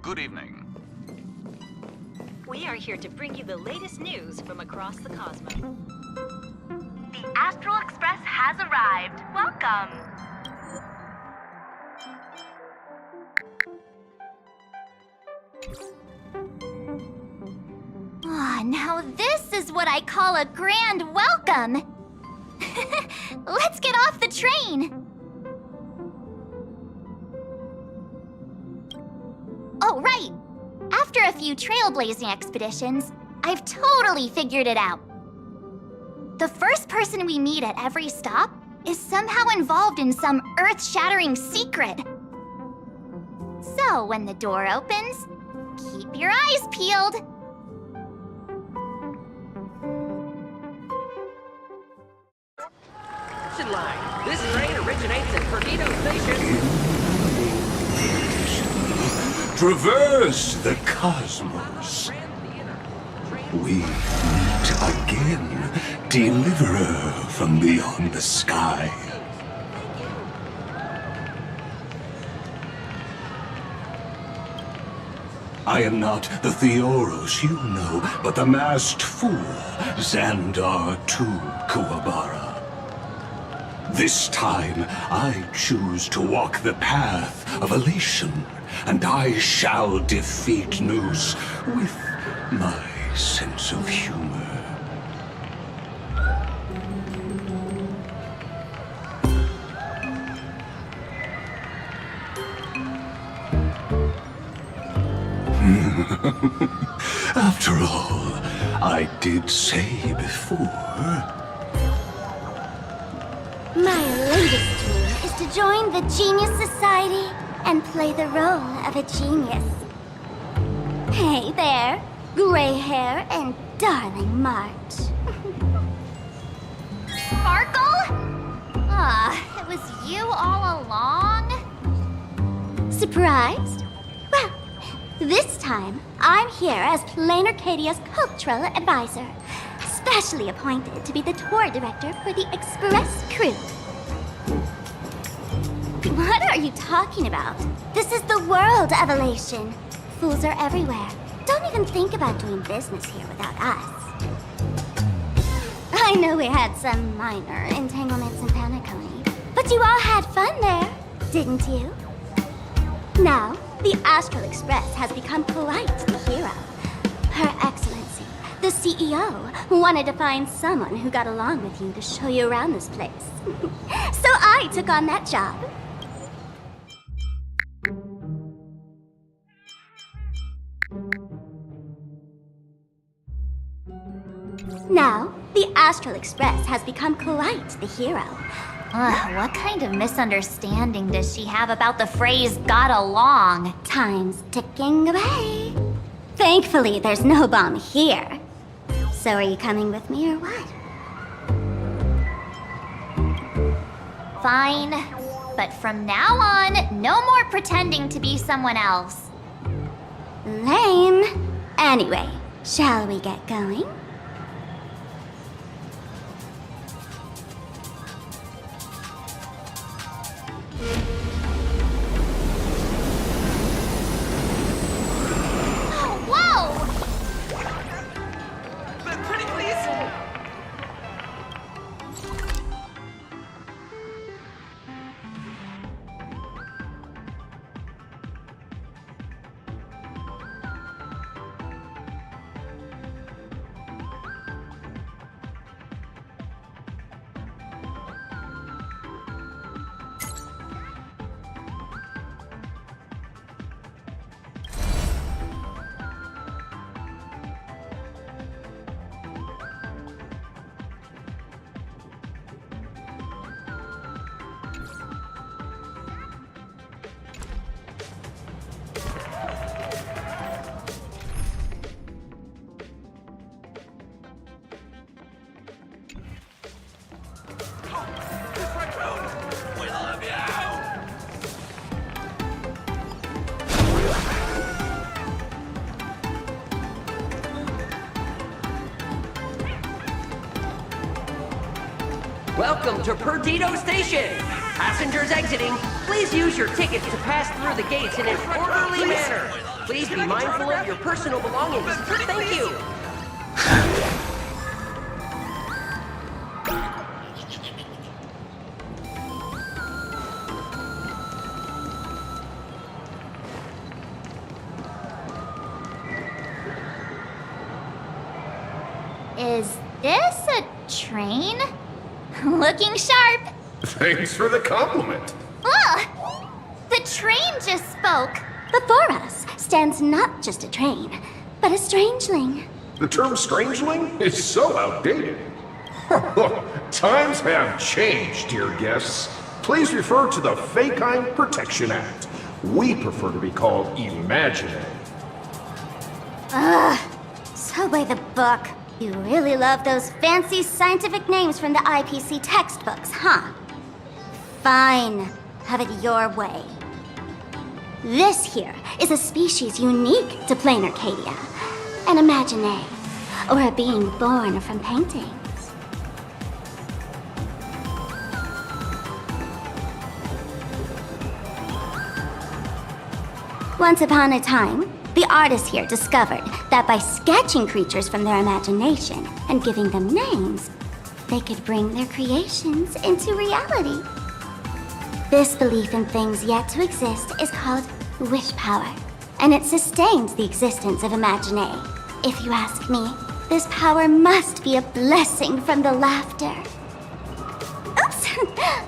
Good evening. We are here to bring you the latest news from across the cosmos. The Astral Express has arrived. Welcome. Now this is what I call a grand welcome! Let's get off the train! Oh, right! After a few trailblazing expeditions, I've totally figured it out. The first person we meet at every stop is somehow involved in some earth-shattering secret. So when the door opens, keep your eyes peeled. Line. This train originates at Perdido Station. Traverse the cosmos. We meet again, deliverer from beyond the sky. I am not the Theoros you know, but the masked fool, Xandar II Kuwabara. This time, I choose to walk the path of elation, and I shall defeat Noose with my sense of humor. After all, I did say before... My latest dream is to join the Genius Society and play the role of a genius. Hey there, gray hair and darling March. Sparkle? It was you all along? Surprised? Well, this time I'm here as Plain Arcadia's cultural advisor. Specially appointed to be the tour director for the Express crew. What are you talking about? This is the world of elation. Fools are everywhere. Don't even think about doing business here without us. I know we had some minor entanglements in Paniconi, but you all had fun there, didn't you? Now, the Astral Express has become quite the hero. Her Excellency, the CEO, wanted to find someone who got along with you to show you around this place. So I took on that job. Now, the Astral Express has become quite the hero. What kind of misunderstanding does she have about the phrase got along? Time's ticking away. Thankfully, there's no bomb here. So are you coming with me or what? Fine. But from now on, no more pretending to be someone else. Lame. Anyway, shall we get going? Welcome to Perdido Station! Passengers exiting, please use your tickets to pass through the gates in an orderly manner. Please be mindful of your personal belongings. Thank you. Is this a train? Looking sharp. Thanks for the compliment. Oh, the train just spoke. Before us stands not just a train, but a strangeling. The term strangeling is so outdated. Times have changed, dear guests. Please refer to the Fekine Protection Act. We prefer to be called imaginary. So by the book. You really love those fancy scientific names from the IPC textbooks, huh? Fine. Have it your way. This here is a species unique to plain Arcadia. An imagine, or a being born from paintings. Once upon a time, the artists here discovered that by sketching creatures from their imagination and giving them names, they could bring their creations into reality. This belief in things yet to exist is called wish power, and it sustains the existence of Imagine. If you ask me, this power must be a blessing from the laughter. Oops,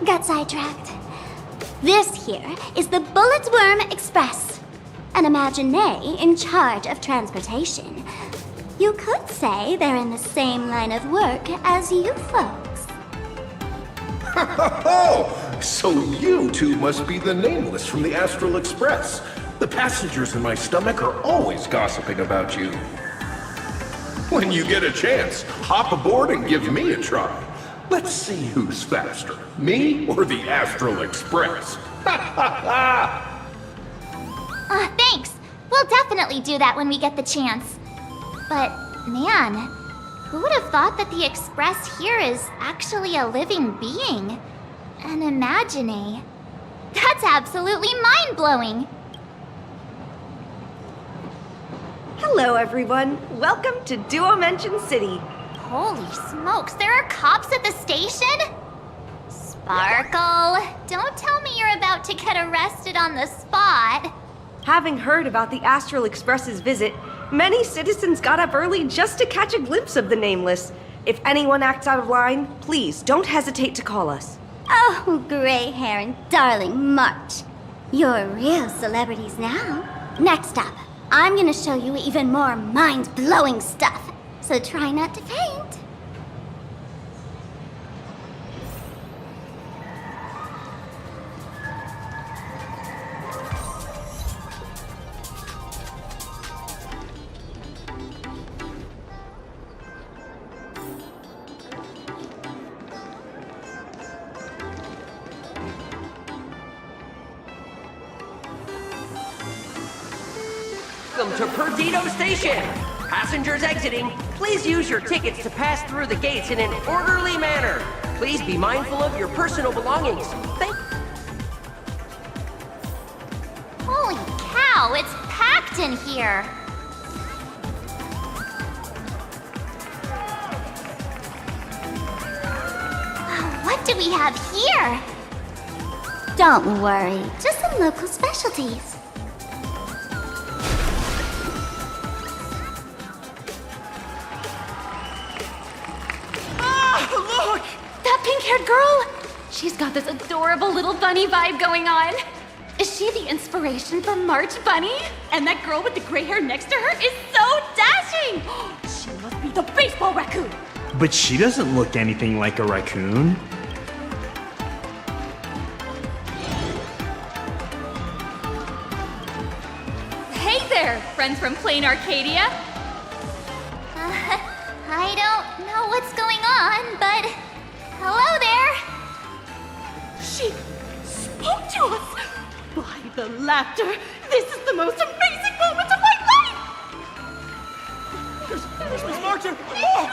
got sidetracked. This here is the Bullet Worm Express, an Imagine in charge of transportation. You could say they're in the same line of work as you folks. So you two must be the Nameless from the Astral Express. The passengers in my stomach are always gossiping about you. When you get a chance, hop aboard and give me a try. Let's see who's faster, me or the Astral Express. Thanks. We'll definitely do that when we get the chance. But, man, who would have thought that the Express here is actually a living being? An Imagine. That's absolutely mind-blowing. Hello, everyone. Welcome to Duo-Mention City. Holy smokes, there are cops at the station? Sparkle, don't tell me you're about to get arrested on the spot. Having heard about the Astral Express's visit, many citizens got up early just to catch a glimpse of the Nameless. If anyone acts out of line, please don't hesitate to call us. Oh, gray hair and darling March. You're real celebrities now. Next up, I'm gonna show you even more mind-blowing stuff, so try not to faint. Welcome to Perdido Station. Passengers exiting, please use your tickets to pass through the gates in an orderly manner. Please be mindful of your personal belongings. Holy cow, it's packed in here. What do we have here? Don't worry, just some local specialties. Look! That pink-haired girl! She's got this adorable little bunny vibe going on. Is she the inspiration for March Bunny? And that girl with the gray hair next to her is so dashing! She must be the baseball raccoon! But she doesn't look anything like a raccoon. Hey there, friends from Plain Arcadia. I don't know what's going on, but hello there. She spoke to us! By the laughter, this is the most amazing moment of my life! There's Miss March! Martin! Oh,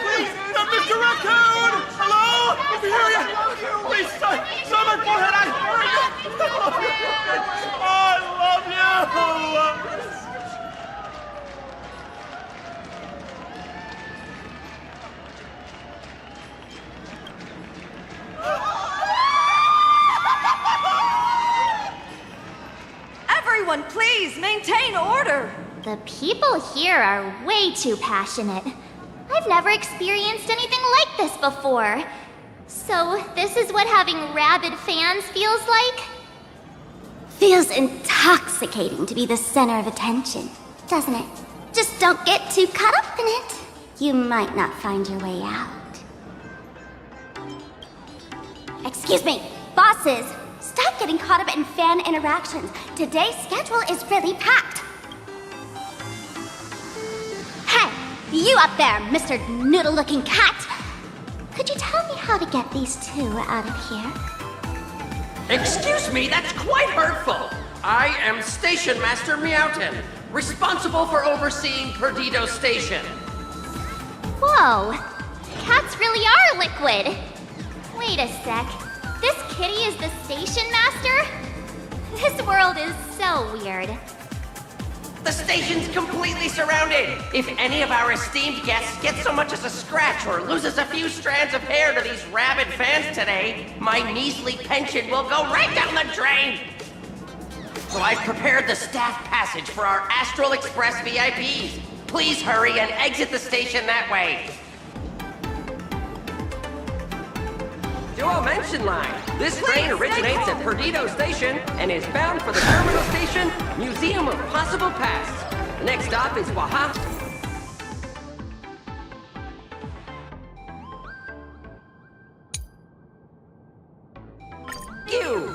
please, Mr. Raccoon! Hello? Over here, please, son my forehead, I love you! Everyone, please maintain order. The people here are way too passionate. I've never experienced anything like this before. So, this is what having rabid fans feels like? Feels intoxicating to be the center of attention, doesn't it? Just don't get too caught up in it. You might not find your way out. Excuse me, bosses! Stop getting caught up in fan interactions. Today's schedule is really packed. Hey, you up there, Mr. Noodle-looking cat! Could you tell me how to get these two out of here? Excuse me, that's quite hurtful. I am Station Master Meowton, responsible for overseeing Perdido Station. Whoa, cats really are liquid. Wait a sec. This kitty is the station master? This world is so weird. The station's completely surrounded. If any of our esteemed guests gets so much as a scratch or loses a few strands of hair to these rabid fans today, my measly pension will go right down the drain. So I've prepared the staff passage for our Astral Express VIPs. Please hurry and exit the station that way. Dual mention line. This train originates at Perdido Station and is bound for the terminal station, Museum of Possible Past. The next stop is Waha. You.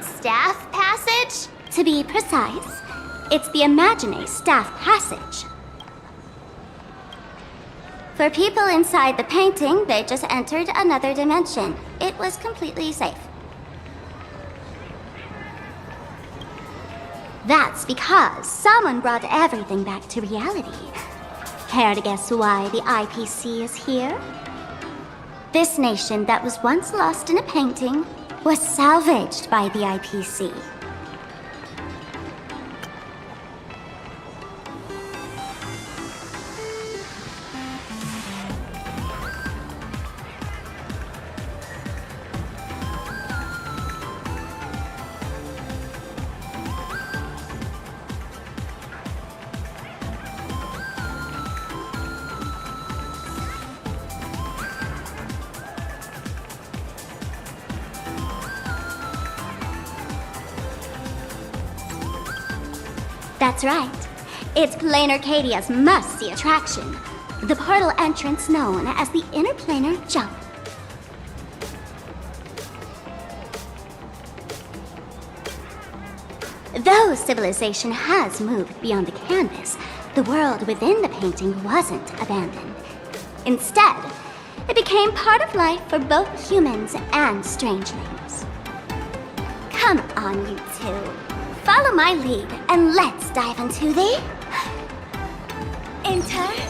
Staff passage? To be precise, it's the Imagine Staff Passage. For people inside the painting, they just entered another dimension. It was completely safe. That's because someone brought everything back to reality. Care to guess why the IPC is here? This nation that was once lost in a painting was salvaged by the IPC. That's right. It's Planar Cadia's must-see attraction. The portal entrance known as the Interplanar Jump. Though civilization has moved beyond the canvas, the world within the painting wasn't abandoned. Instead, it became part of life for both humans and strangelings. Come on, you two. Follow my lead, and let's dive into the... Interplanar!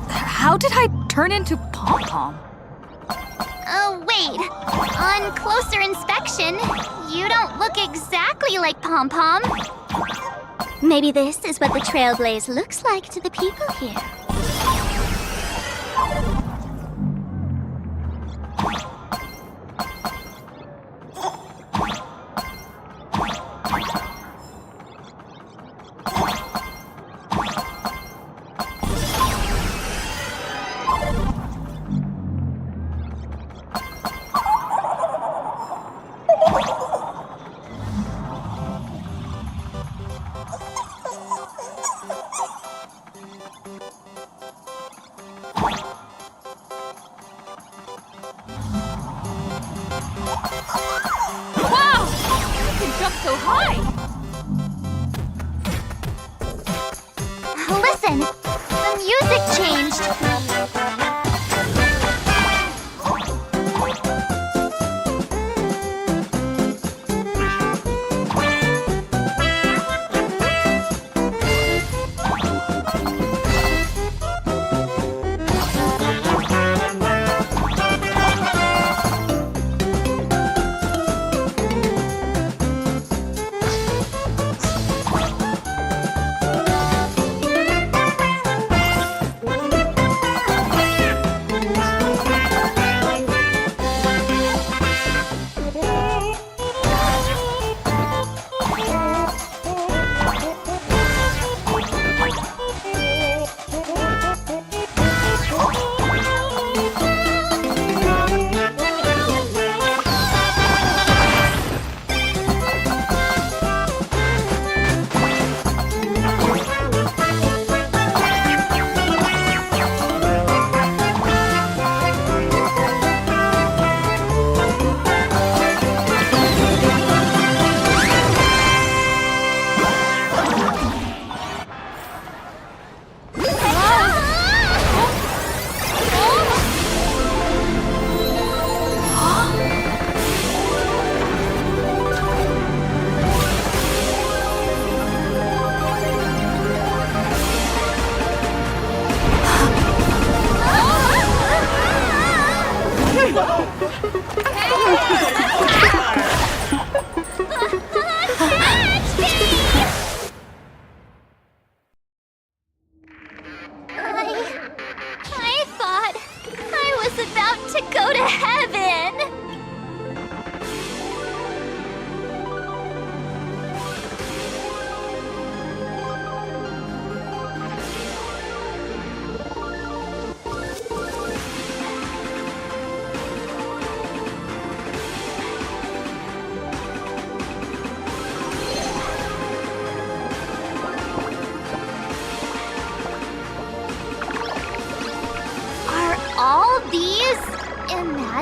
How did I turn into Pom-Pom? Oh, wait. On closer inspection, you don't look exactly like Pom-Pom. Maybe this is what the Trailblaze looks like to the people here. Wow! You can jump so high! Listen, the music changed.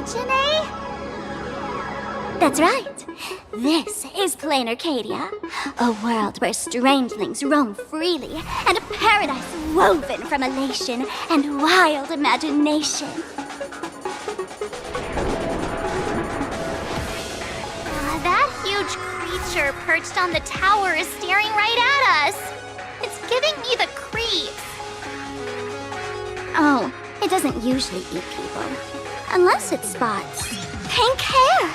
Imagine? That's right. This is Plain Arcadia, a world where strangelings roam freely, and a paradise woven from elation and wild imagination. That huge creature perched on the tower is staring right at us. It's giving me the creeps. Oh, it doesn't usually eat people. Unless it spots pink hair.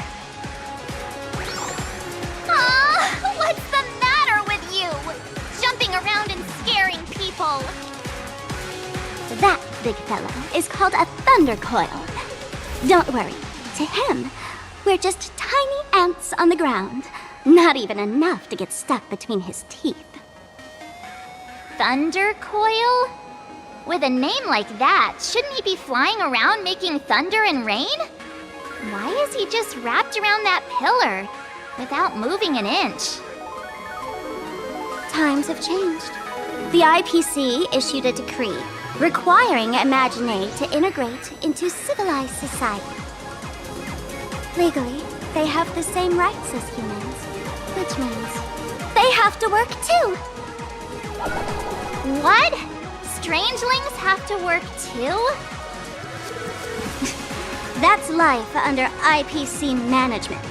Aw, what's the matter with you? Jumping around and scaring people. That big fella is called a thunder coil. Don't worry, to him, we're just tiny ants on the ground. Not even enough to get stuck between his teeth. Thunder Coil? With a name like that, shouldn't he be flying around making thunder and rain? Why is he just wrapped around that pillar without moving an inch? Times have changed. The IPC issued a decree requiring Imagine to integrate into civilized society. Legally, they have the same rights as humans, which means they have to work too. What? Strangelings have to work too? That's life under IPC management.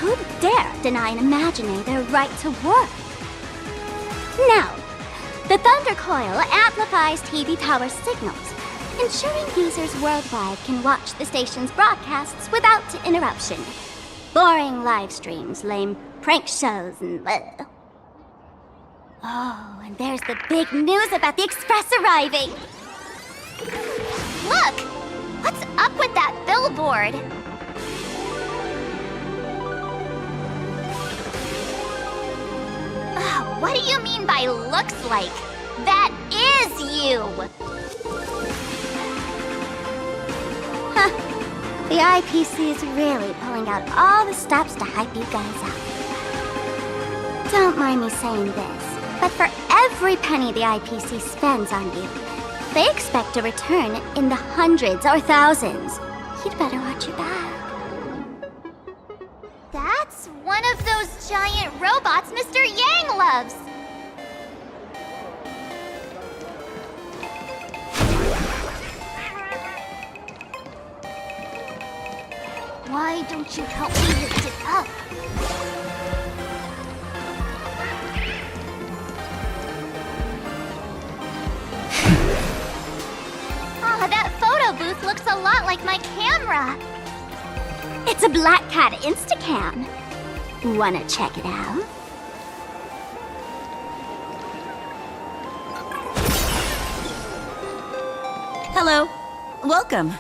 Who'd dare deny an Imagine their right to work? Now, the Thunder Coil amplifies TV tower signals, ensuring users worldwide can watch the station's broadcasts without interruption. Boring live streams, lame prank shows, and bleh. Oh, and there's the big news about the Express arriving! Look! What's up with that billboard? What do you mean by looks like? That is you! Huh. The IPC is really pulling out all the stops to hype you guys up. Don't mind me saying this, but for every penny the IPC spends on you, they expect a return in the hundreds or thousands. You'd better watch your back. That's one of those giant robots Mr. Yang loves! Why don't you help me lift it up? That photo booth looks a lot like my camera. It's a Black Cat Instacam. Wanna check it out? Hello. Welcome.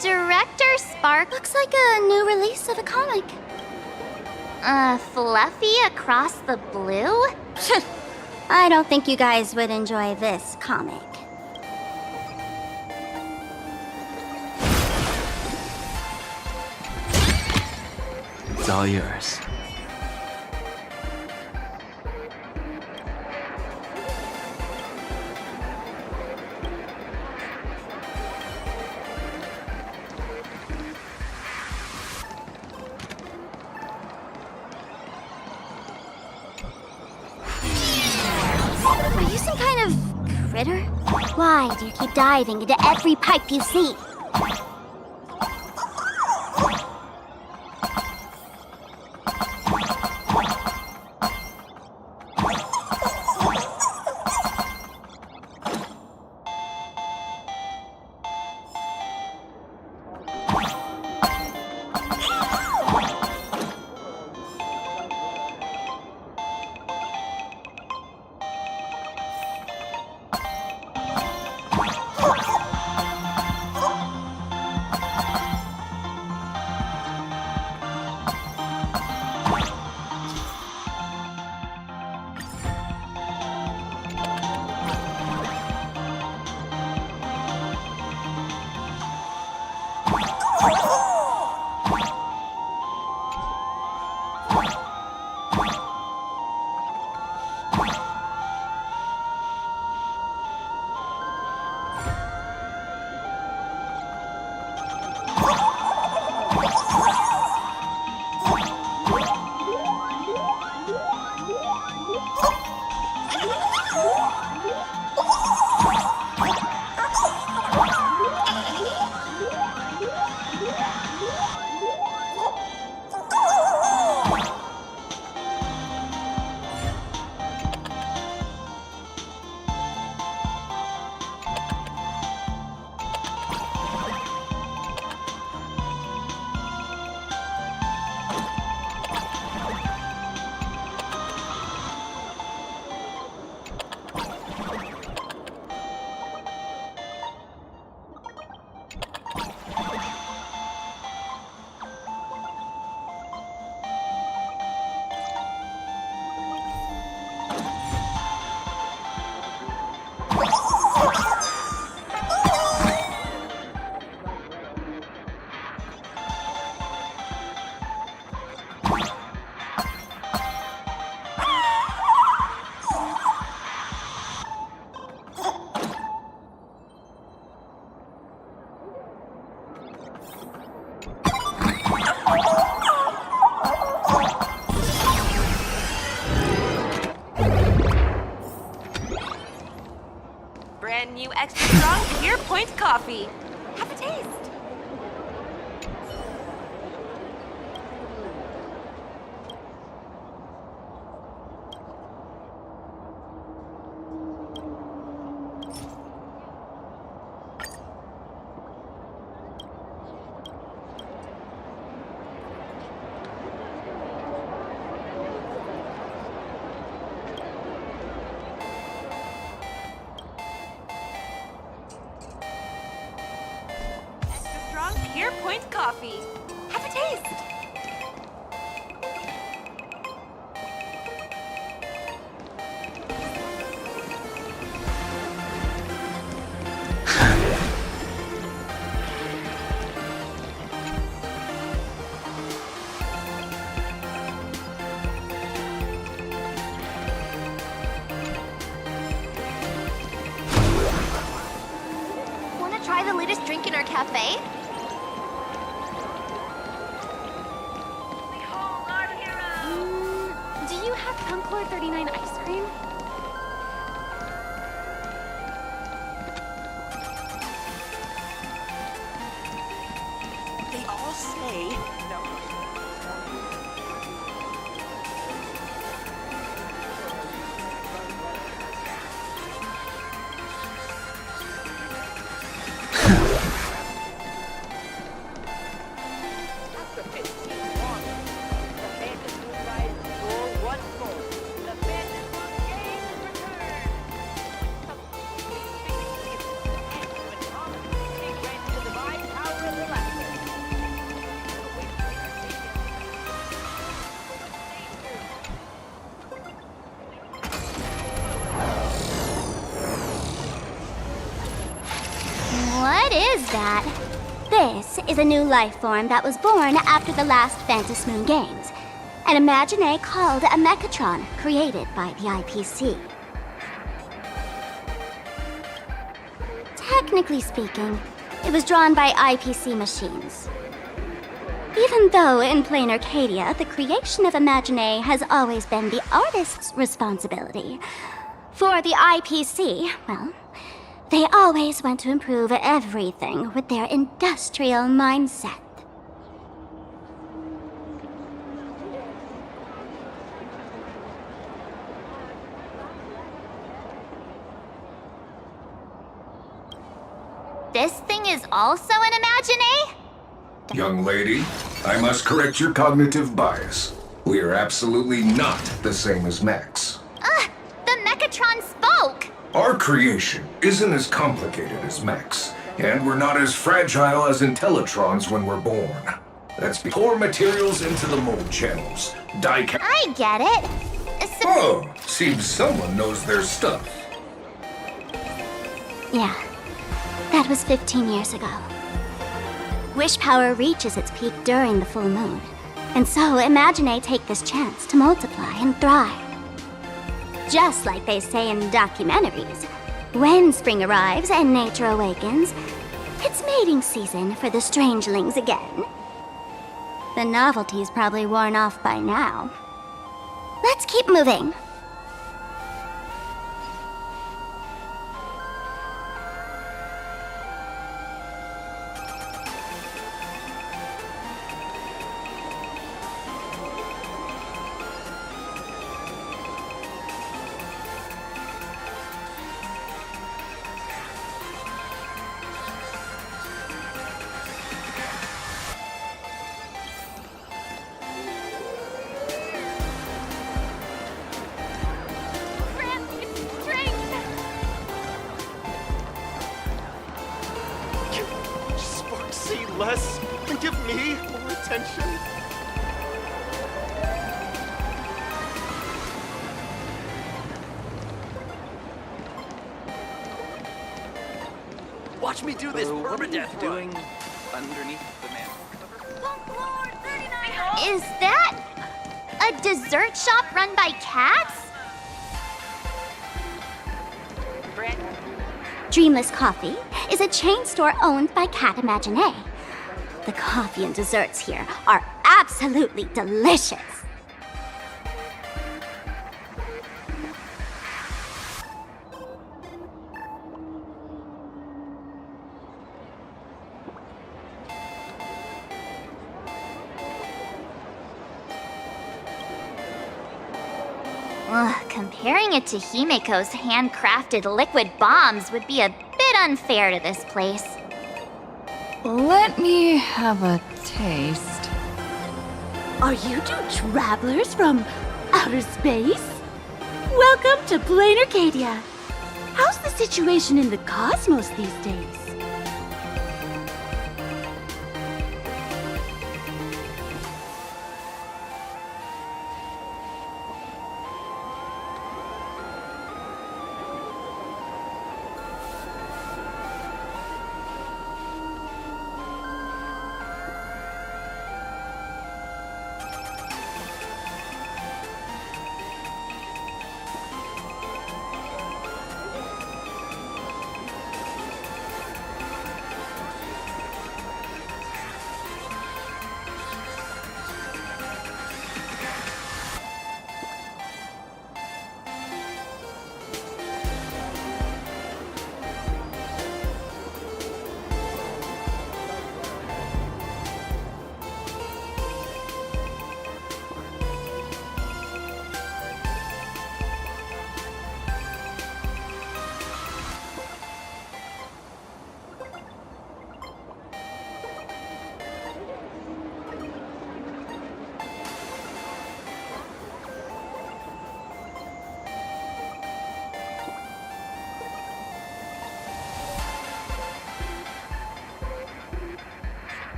Director Spark Looks like a new release of a comic. Fluffy across the blue? I don't think you guys would enjoy this comic. It's all yours. Are you some kind of critter? Why do you keep diving into every pipe you see? Brand new extra strong Pure Point coffee. Have a taste. Pure Point coffee. Have a taste. Wanna try the latest drink in our cafe? Do you have Concord 39 ice cream? They all say no. What is that? This is a new life form that was born after the last Phantom Moon Games. An Imaginé called a Mechatron, created by the IPC. Technically speaking, it was drawn by IPC machines. Even though in plain Arcadia, the creation of Imaginé has always been the artist's responsibility. For the IPC, well, they always want to improve everything with their industrial mindset. This thing is also an Imaginé? Young lady, I must correct your cognitive bias. We are absolutely not the same as Max. The Mechatron spoke! Our creation isn't as complicated as Max, and we're not as fragile as Intellitrons when we're born. That's pour materials into the mold channels. I get it. Oh, seems someone knows their stuff. Yeah, that was 15 years ago. Wish power reaches its peak during the full moon. And so, Imagine take this chance to multiply and thrive. Just like they say in documentaries, when spring arrives and nature awakens, it's mating season for the strangelings again. The novelty's probably worn off by now. Let's keep moving. See less and give me more attention? Watch me do this permadeath doing underneath the man. Is that a dessert shop run by cats? Dreamless Coffee is a chain store owned by Cat Imagine. The coffee and desserts here are absolutely delicious. Comparing it to Himiko's handcrafted liquid bombs would be a bit unfair to this place. Let me have a taste. Are you two travelers from outer space? Welcome to Plain Arcadia. How's the situation in the cosmos these days?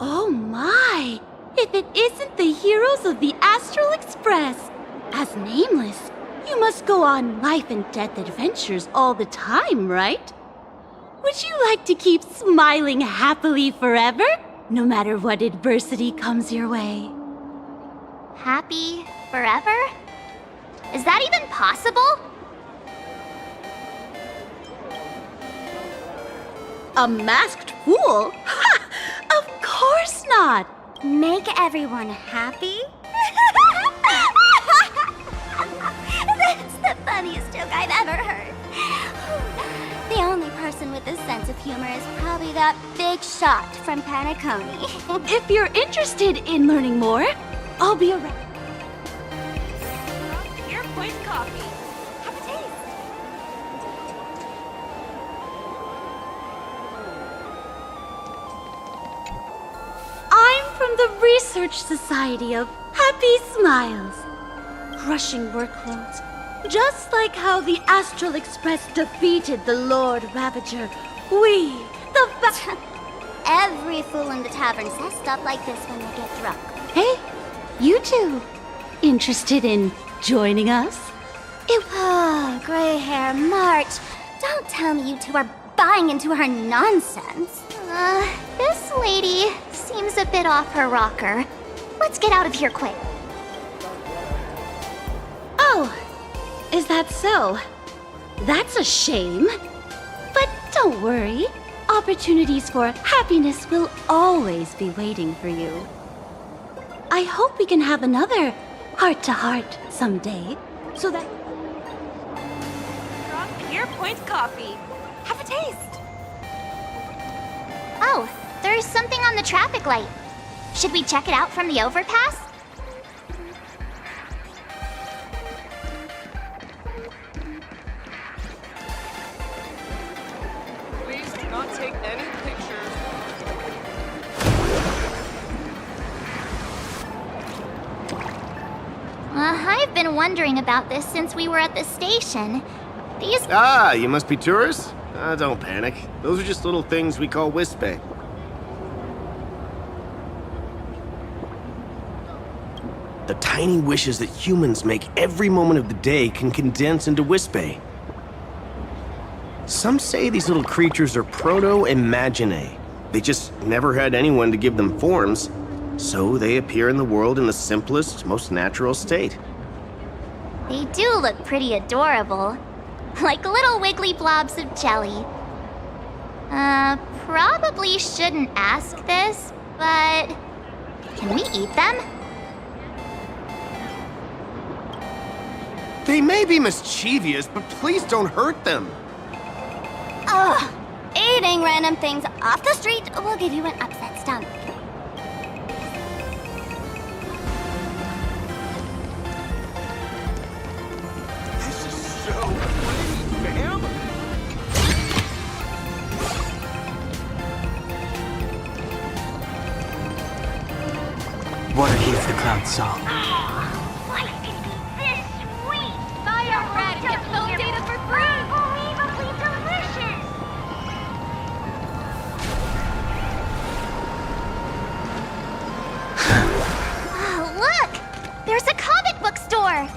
Oh my! If it isn't the heroes of the Astral Express! As Nameless, you must go on life and death adventures all the time, right? Would you like to keep smiling happily forever, no matter what adversity comes your way? Happy forever? Is that even possible? A masked fool? Ha! Of course not! Make everyone happy? That's the funniest joke I've ever heard. The only person with a sense of humor is probably that big shot from Panaconi. If you're interested in learning more, I'll be around. Your Point Coffee. Have a taste. I'm from the Research Society of Happy Smiles. Crushing workloads, just like how the Astral Express defeated the Lord Ravager. We the fact... Every fool in the tavern says stuff like this when they get drunk. Hey, you two. Interested in joining us? Oh, gray hair March. Don't tell me you two are buying into her nonsense. This lady seems a bit off her rocker. Let's get out of here quick. Oh, is that so? That's a shame. But don't worry. Opportunities for happiness will always be waiting for you. I hope we can have another heart-to-heart someday, so that... From Pier Point Coffee. Have a taste. Oh, there's something on the traffic light. Should we check it out from the overpass? Please do not take any pictures. I've been wondering about this since we were at the station. These... Ah, you must be tourists? Don't panic. Those are just little things we call Wispe. The tiny wishes that humans make every moment of the day can condense into Wispe. Some say these little creatures are proto-imaginae. They just never had anyone to give them forms, so they appear in the world in the simplest, most natural state. They do look pretty adorable. Like little wiggly blobs of jelly. Probably shouldn't ask this, but... can we eat them? They may be mischievous, but please don't hurt them. Ugh. Eating random things off the street will give you an upset stomach. This is so pretty, ma'am. What heeds the cloud song? Life can be this sweet! Fire rat and get phone data for free! Unbelievably delicious! Oh, look! There's a comic book store!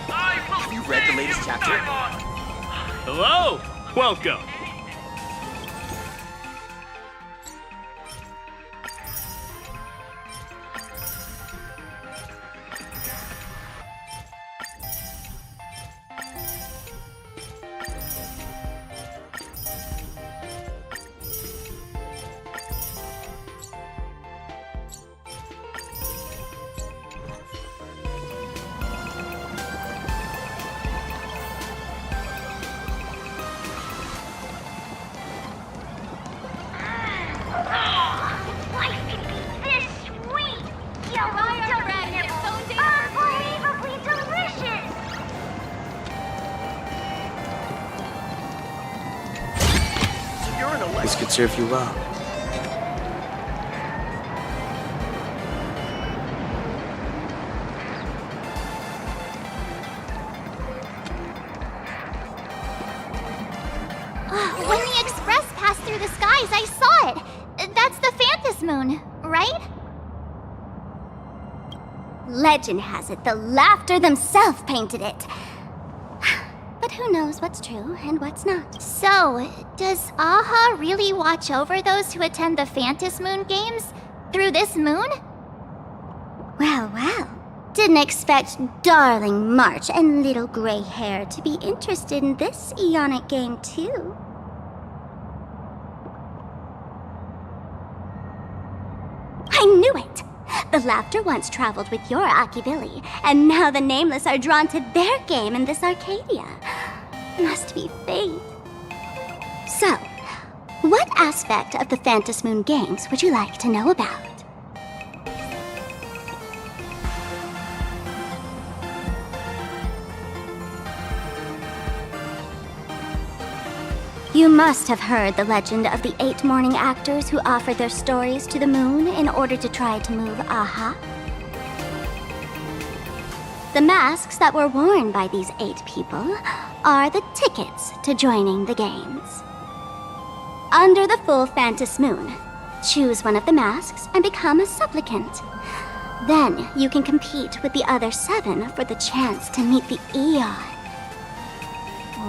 Have you read the latest chapter? Hello! Welcome! Life can be this sweet! Fire rat and get phone data for free! Unbelievably delicious! So you're an elect. This could serve you well. When the express passed through the skies, I saw it. That's the Phantom Moon, right? Legend has it the Laughter themselves painted it. But who knows what's true and what's not? So, does Aha really watch over those who attend the Phantom Moon games through this moon? Well, well. Didn't expect darling March and little gray hair to be interested in this Eonic game, too. I knew it! The Laughter once traveled with your Akibilly, and now the Nameless are drawn to their game in this Arcadia. Must be fate. So, what aspect of the Phantom Moon games would you like to know about? You must have heard the legend of the 8 morning actors who offered their stories to the moon in order to try to move Aha. The masks that were worn by these 8 people are the tickets to joining the games. under the full Phantos moon. Choose one of the masks and become a supplicant. Then you can compete with the other 7 for the chance to meet the Eon.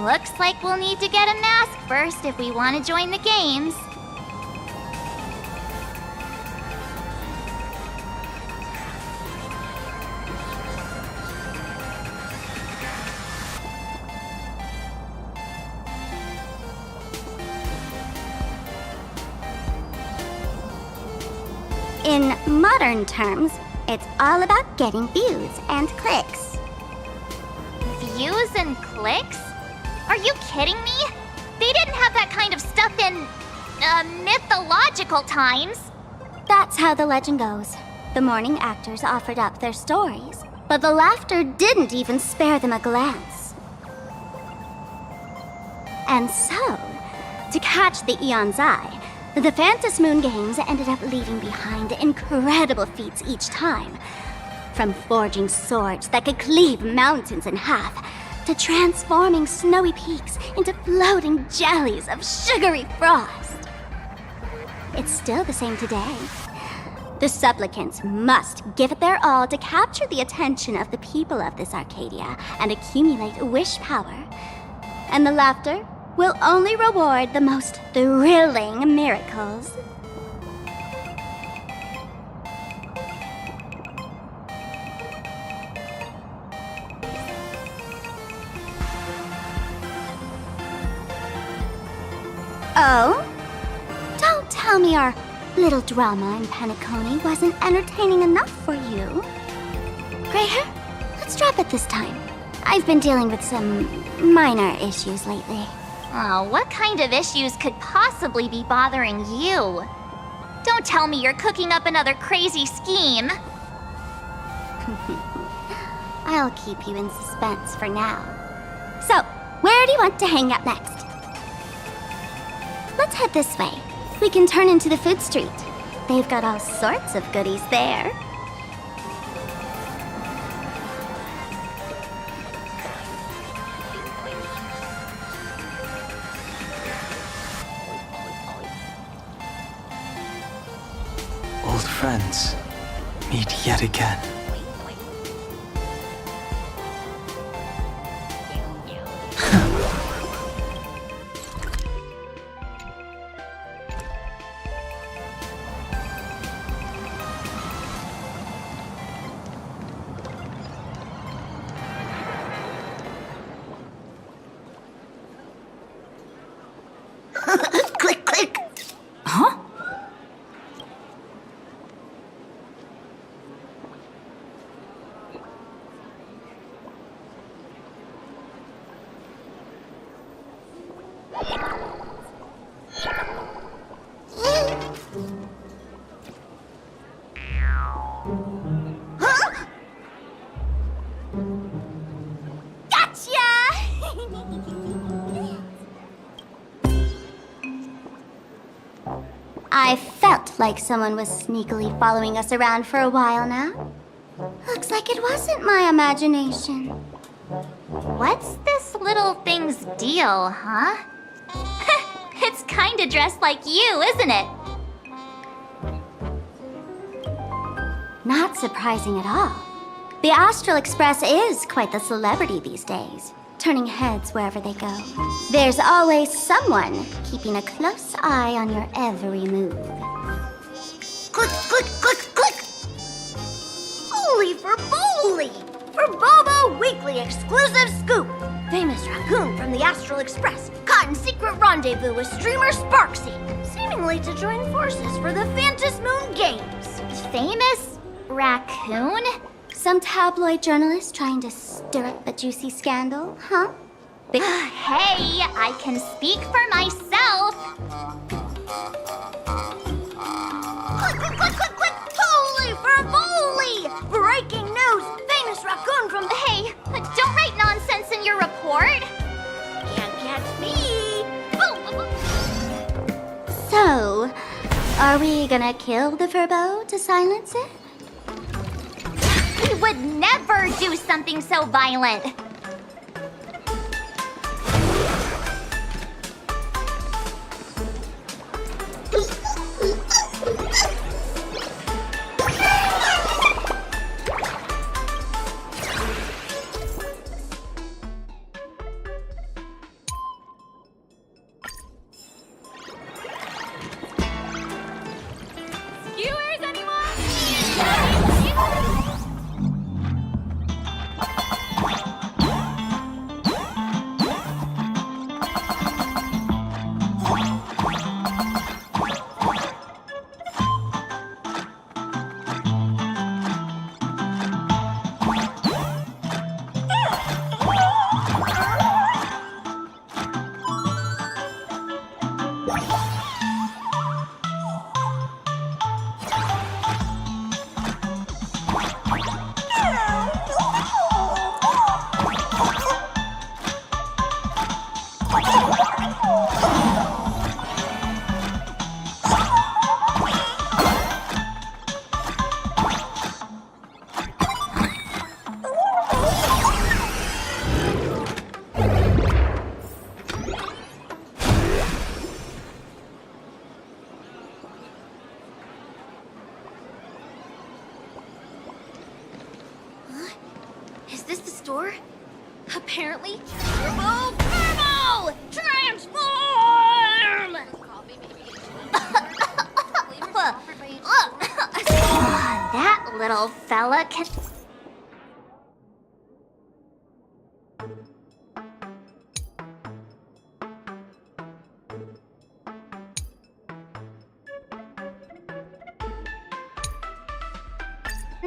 Looks like we'll need to get a mask first if we want to join the games. In modern terms, it's all about getting views and clicks. Views and clicks? Are you kidding me? They didn't have that kind of stuff in, mythological times. That's how the legend goes. The morning actors offered up their stories, but the laughter didn't even spare them a glance. And so, to catch the Eon's eye, the Phantos Moon Games ended up leaving behind incredible feats each time. From forging swords that could cleave mountains in half, to transforming snowy peaks into floating jellies of sugary frost. It's still the same today. The supplicants must give it their all to capture the attention of the people of this Arcadia and accumulate wish power. And the laughter will only reward the most thrilling miracles. Oh? Don't tell me our little drama in Penacony wasn't entertaining enough for you. Gray hair, let's drop it this time. I've been dealing with some minor issues lately. Oh, what kind of issues could possibly be bothering you? Don't tell me you're cooking up another crazy scheme. I'll keep you in suspense for now. So, where do you want to hang out next? Let's head this way. We can turn into the food street. They've got all sorts of goodies there. Old friends meet yet again. Click, click! Huh? I felt like someone was sneakily following us around for a while now. Looks like it wasn't my imagination. What's this little thing's deal, huh? It's kinda dressed like you, isn't it? Not surprising at all. The Astral Express is quite the celebrity these days, turning heads wherever they go. There's always someone keeping a close eye on your every move. Click, click, click, click! Holy for Bowly! For Bobo Weekly exclusive scoop! Famous raccoon from the Astral Express caught in secret rendezvous with streamer Sparksy, seemingly to join forces for the Phantos Moon Games. Famous raccoon? Some tabloid journalist trying to stir up a juicy scandal, huh? Hey, I can speak for myself. Click, click, click, click, click! Holy for Bowly! Breaking news! Famous raccoon from... Hey, don't write nonsense in your report. Can't catch me! So, are we gonna kill the Furbo to silence it? We would never do something so violent. Is this the store? Apparently. Turbo! Transform! That little fella can...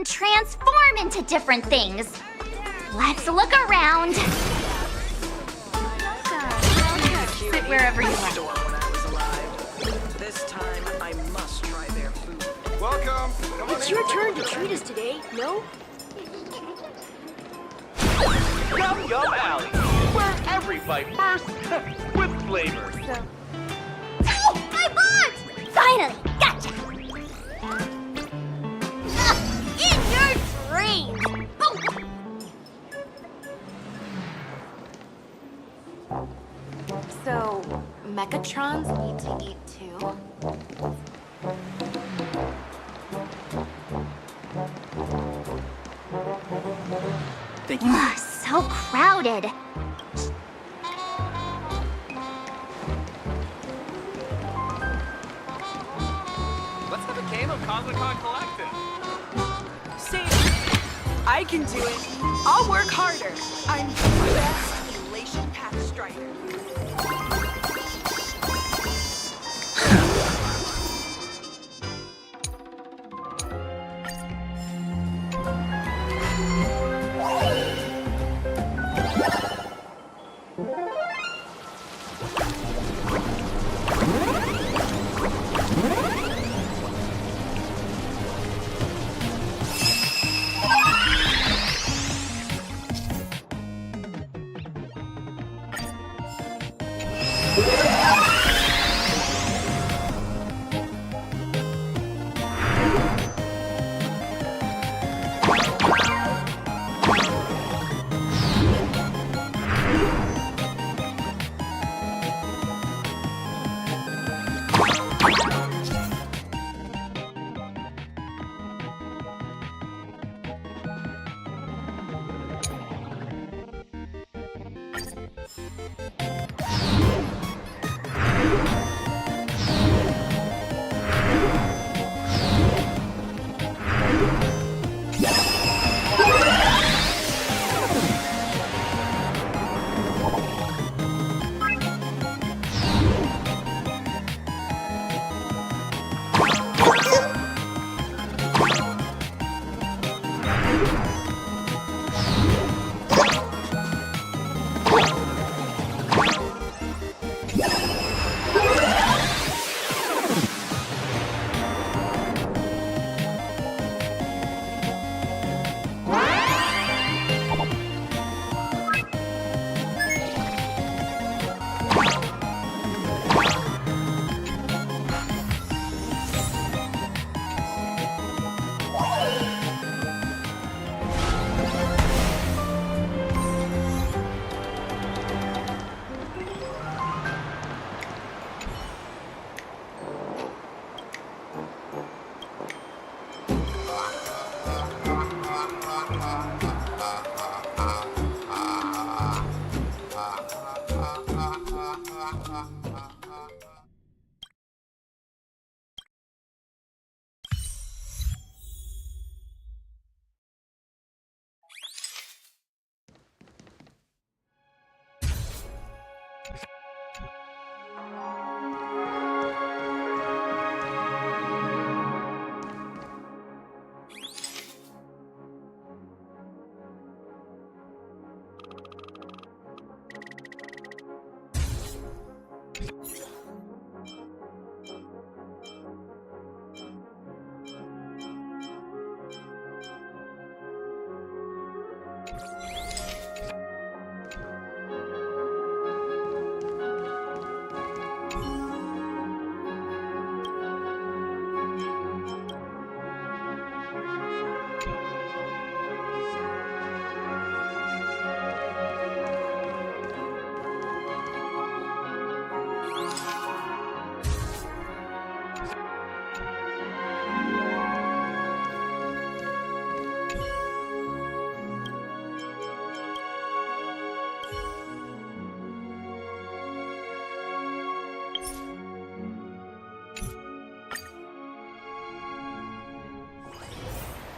transform into different things. Let's look around. Sit wherever you want. This time I must try their food. Welcome. It's your turn to treat us today, no? Yum Yum Alley, where every bite bursts with flavor. Oh, my butt! Finally, gotcha! In your dreams! Oh. So, Mechatrons need to eat too? Thank you. So crowded. Let's have a game of Cosmicon Collective. Same. I can do it. I'll work harder. I'm the best Elation Path Strider.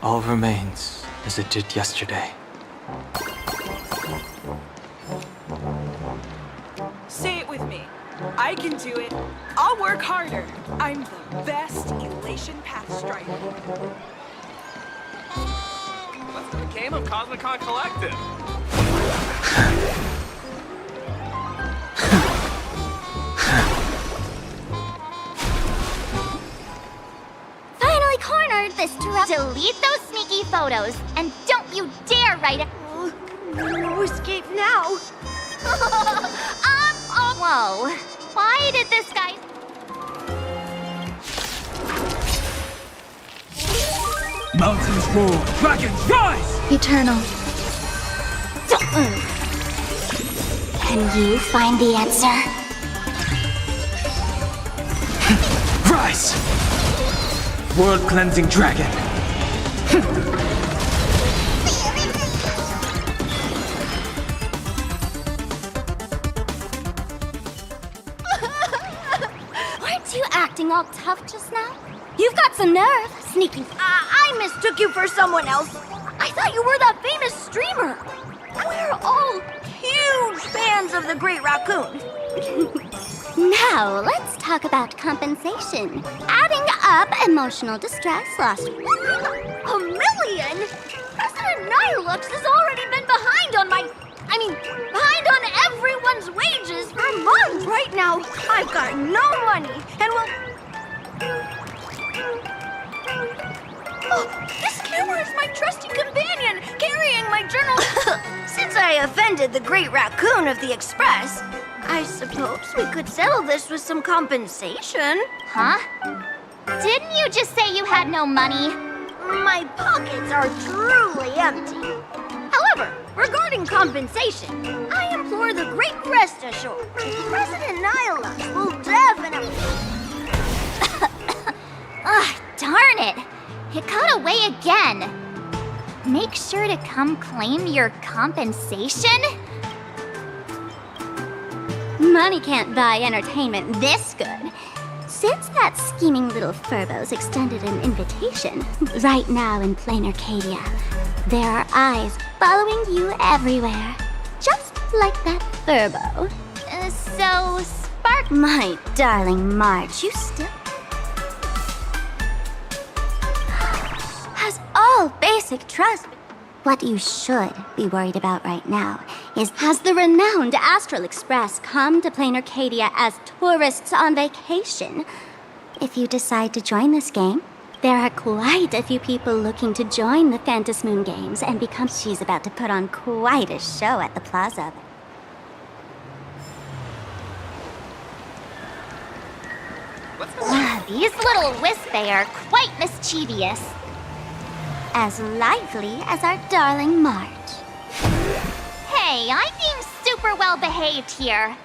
All remains as it did yesterday. Say it with me. I can do it. I'll work harder. I'm the best Elation Path Strider. What's the game of Cosmicon Collective? Finally cornered this Delete those sneaky photos, and don't you dare write it. No escape now. Whoa. Why did this guy... Mountains roar, dragons rise! Eternal. Can you find the answer? Rise! World-cleansing dragon. Weren't you acting all tough just now? You've got some nerve, sneaking. I mistook you for someone else. I thought you were that famous streamer. We're all huge fans of the Great Raccoon. Now, let's talk about compensation. Adding up emotional distress lost. $1 million? President Nihilux has already been behind on behind on everyone's wages for months. Right now, I've got no money, and Oh, this camera is my trusty companion, carrying my journal. Since I offended the Great Raccoon of the Express, I suppose we could settle this with some compensation. Huh? Didn't you just say you had no money? My pockets are truly empty. However, regarding compensation, I implore the great rest assured. President Nihilux will definitely... Ugh, darn it! It got away again. Make sure to come claim your compensation? Money can't buy entertainment this good. Since that scheming little Furbo's extended an invitation, right now in plain Arcadia, there are eyes following you everywhere. Just like that Furbo. So, Spark... My darling March, you still... has all basic trust. What you should be worried about right now is, has the renowned Astral Express come to plain Arcadia as tourists on vacation? If you decide to join this game, there are quite a few people looking to join the Phantasmoon Games and become... She's about to put on quite a show at the plaza. These little Wispy are quite mischievous. As lively as our darling March. Hey, I'm being super well behaved here.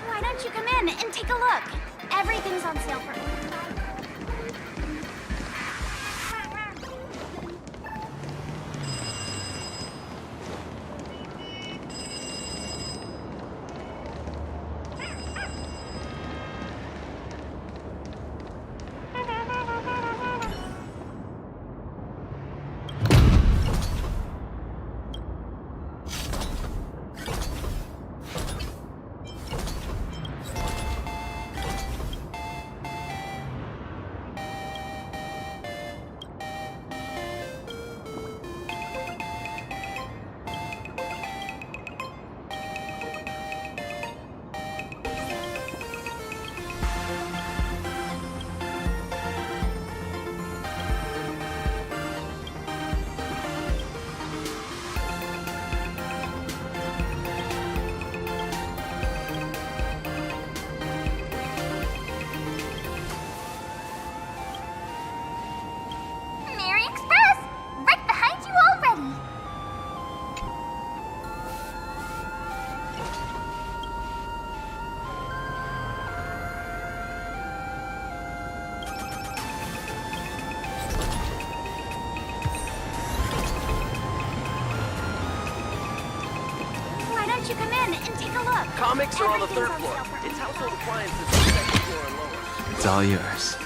Why don't you come in and take a look? Everything's on sale for... you come in and take a look? Comics are on the third floor. It's household appliances on the second floor and lower. It's all yours.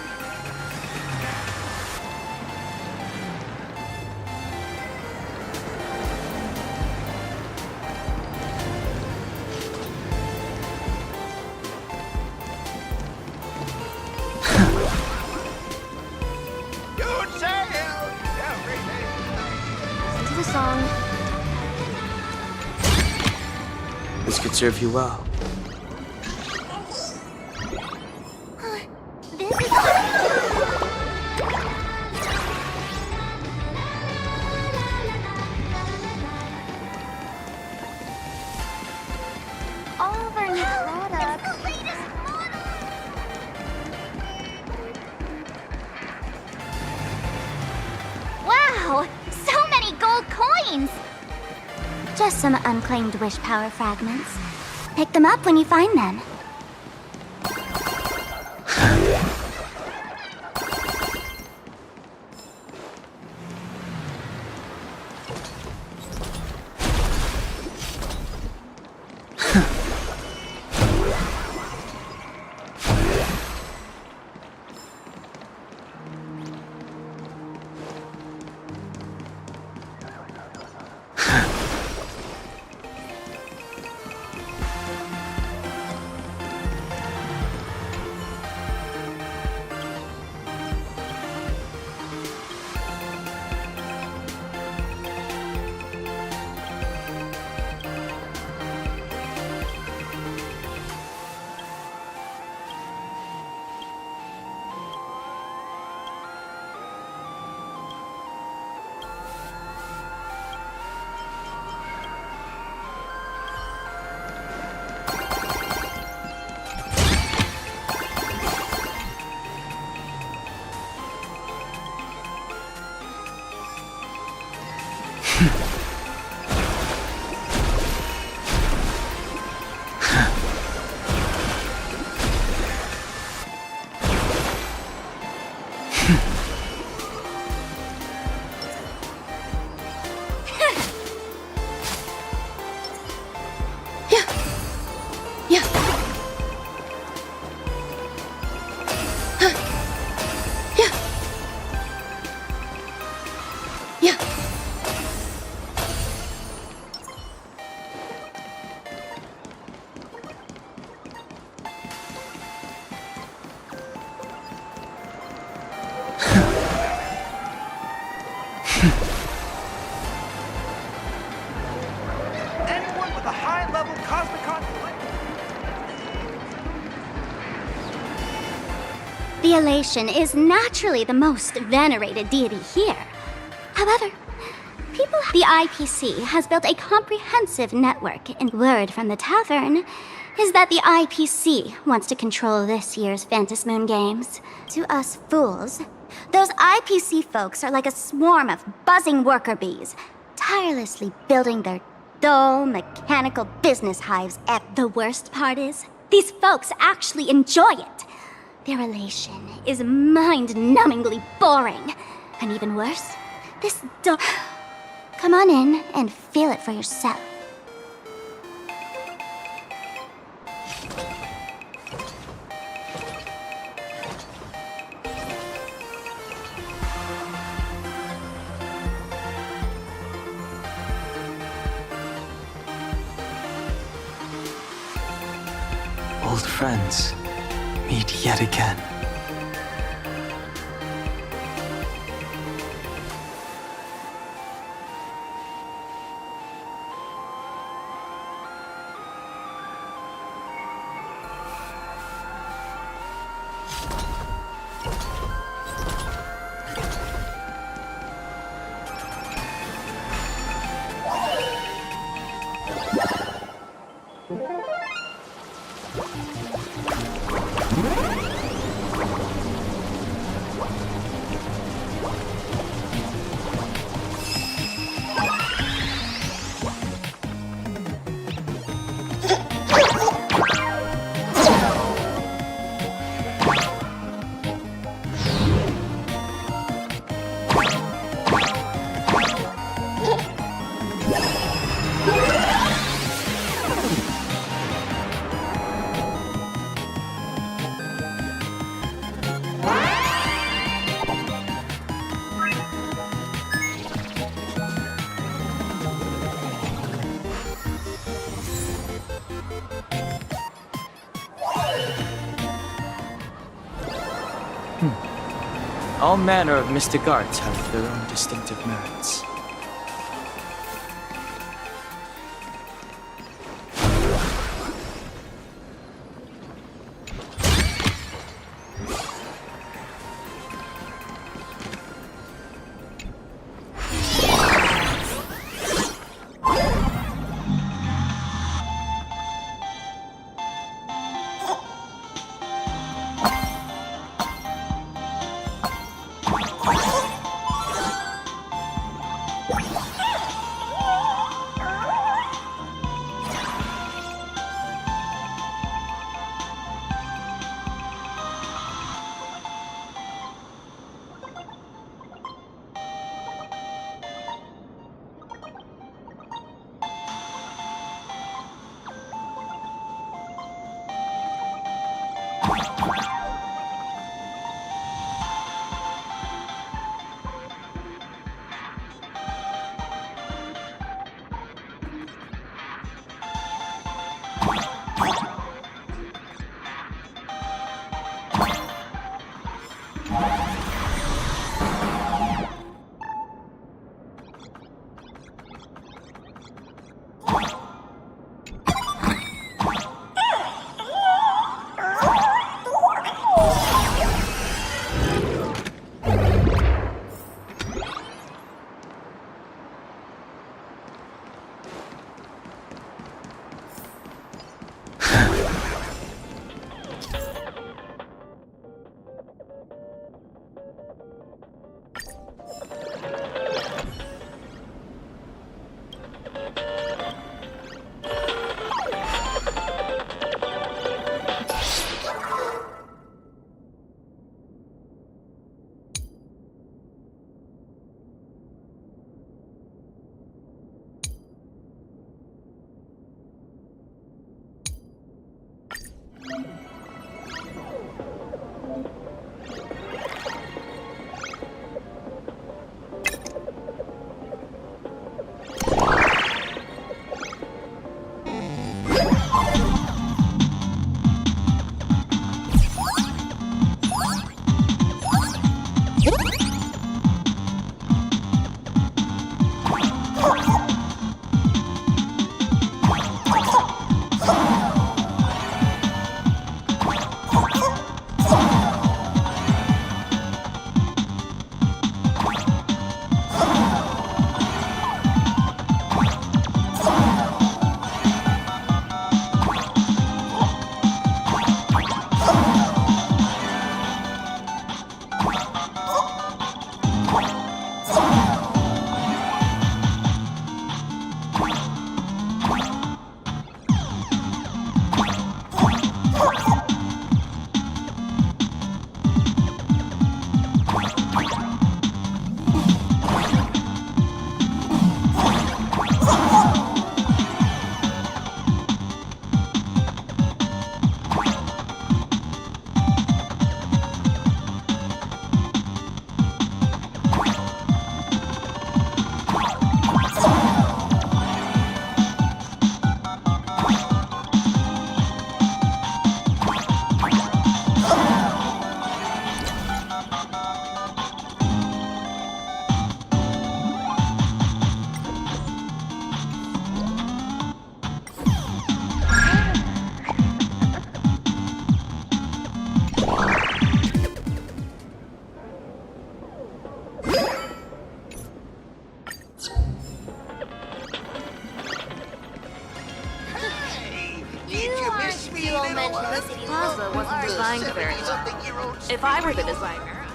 Good sale! Listen to the song. This could serve you well. This is all of our new products. It's the latest model. Wow! So many gold coins! Just some unclaimed wish power fragments. Pick them up when you find them. Anyone with a high-level Cosmicon The Elation is naturally the most venerated deity here. However, the IPC has built a comprehensive network, and word from the tavern is that the IPC wants to control this year's Phantasmoon Games. To us fools, those IPC folks are like a swarm of buzzing worker bees, tirelessly building their dull, mechanical business hives. And the worst part is, these folks actually enjoy it. Their relation is mind-numbingly boring. And even worse, this Come on in and feel it for yourself. Old friends meet yet again. All manner of mystic arts have their own distinctive merits. Plaza wasn't designed very well. If I were the designer,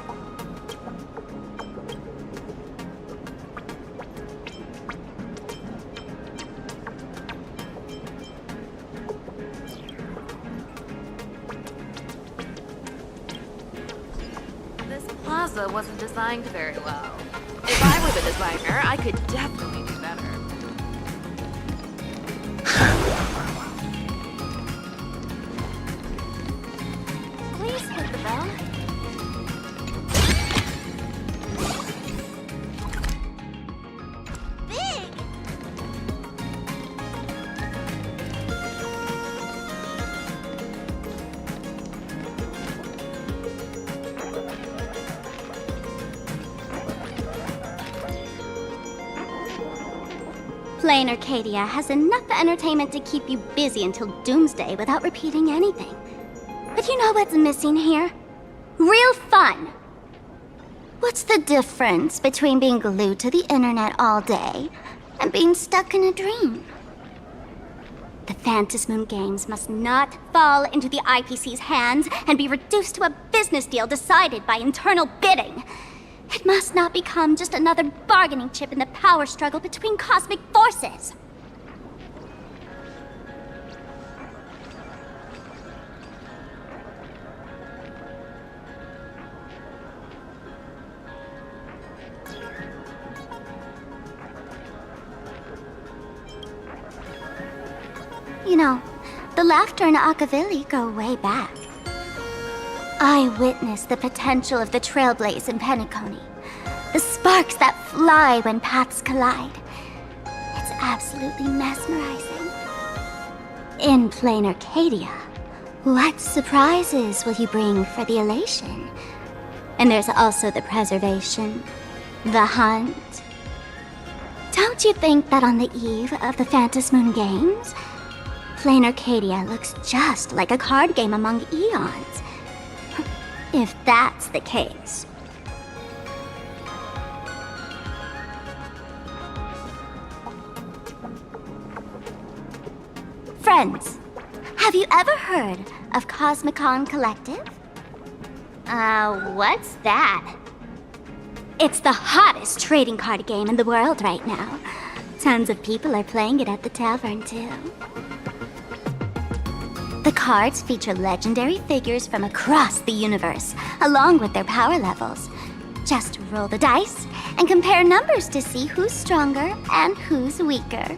this plaza wasn't designed very well. If I were the designer, I could definitely do better. Please hit the bell. Big! Plain Arcadia has enough entertainment to keep you busy until doomsday without repeating anything. But you know what's missing here? Real fun! What's the difference between being glued to the internet all day and being stuck in a dream? The Phantasmoon Games must not fall into the IPC's hands and be reduced to a business deal decided by internal bidding. It must not become just another bargaining chip in the power struggle between cosmic forces. You know, the laughter and Akavili go way back. I witnessed the potential of the trailblaze in Penacony. The sparks that fly when paths collide. It's absolutely mesmerizing. In Plain Arcadia, what surprises will you bring for the elation? And there's also the preservation, the hunt. Don't you think that on the eve of the Phantasmoon Games, Plain Arcadia looks just like a card game among eons? If that's the case. Friends, have you ever heard of Cosmicon Collective? What's that? It's the hottest trading card game in the world right now. Tons of people are playing it at the tavern, too. The cards feature legendary figures from across the universe, along with their power levels. Just roll the dice and compare numbers to see who's stronger and who's weaker.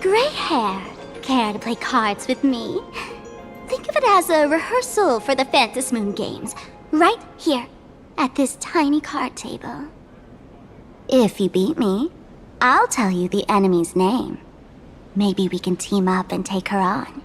Gray hair, care to play cards with me? Think of it as a rehearsal for the Phantasmoon Games, right here, at this tiny card table. If you beat me, I'll tell you the enemy's name. Maybe we can team up and take her on.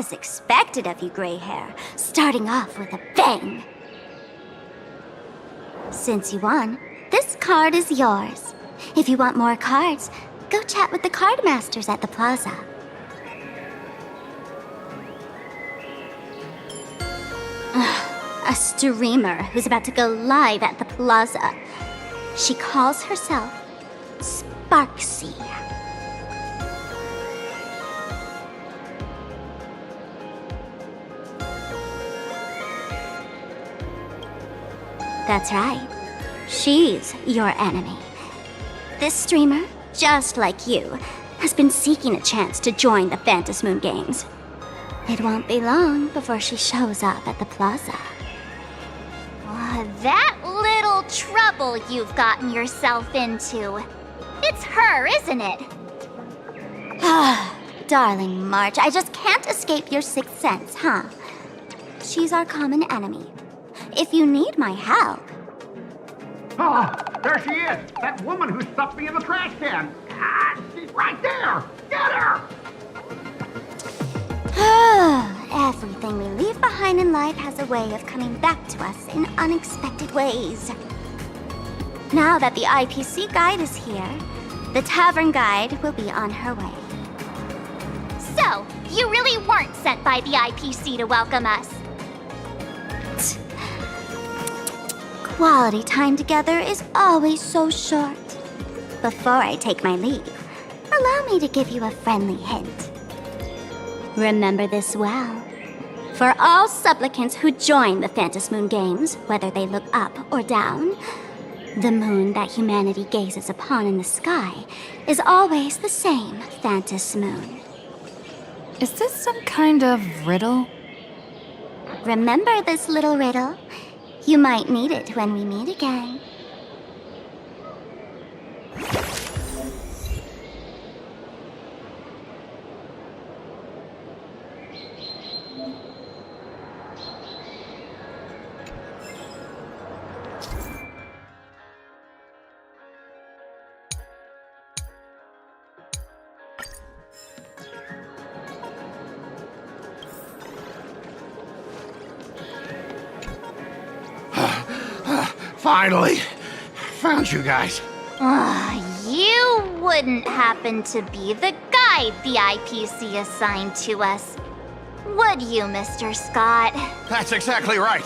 As expected of you, gray hair, starting off with a bang. Since you won, this card is yours. If you want more cards, go chat with the card masters at the plaza. A streamer who's about to go live at the plaza. She calls herself Sparksy. That's right. She's your enemy. This streamer, just like you, has been seeking a chance to join the Phantom Moon Games. It won't be long before she shows up at the plaza. That little trouble you've gotten yourself into. It's her, isn't it? Darling March, I just can't escape your sixth sense, huh? She's our common enemy. If you need my help... Oh, there she is! That woman who stuffed me in the trash can! Ah, she's right there! Get her! Everything we leave behind in life has a way of coming back to us in unexpected ways. Now that the IPC guide is here, the tavern guide will be on her way. So, you really weren't sent by the IPC to welcome us. Quality time together is always so short. Before I take my leave, allow me to give you a friendly hint. Remember this well. For all supplicants who join the Phantom Moon Games, whether they look up or down, the moon that humanity gazes upon in the sky is always the same Phantom Moon. Is this some kind of riddle? Remember this little riddle? You might need it when we meet again. Finally! Found you guys. You wouldn't happen to be the guide the IPC assigned to us, would you, Mr. Scott? That's exactly right.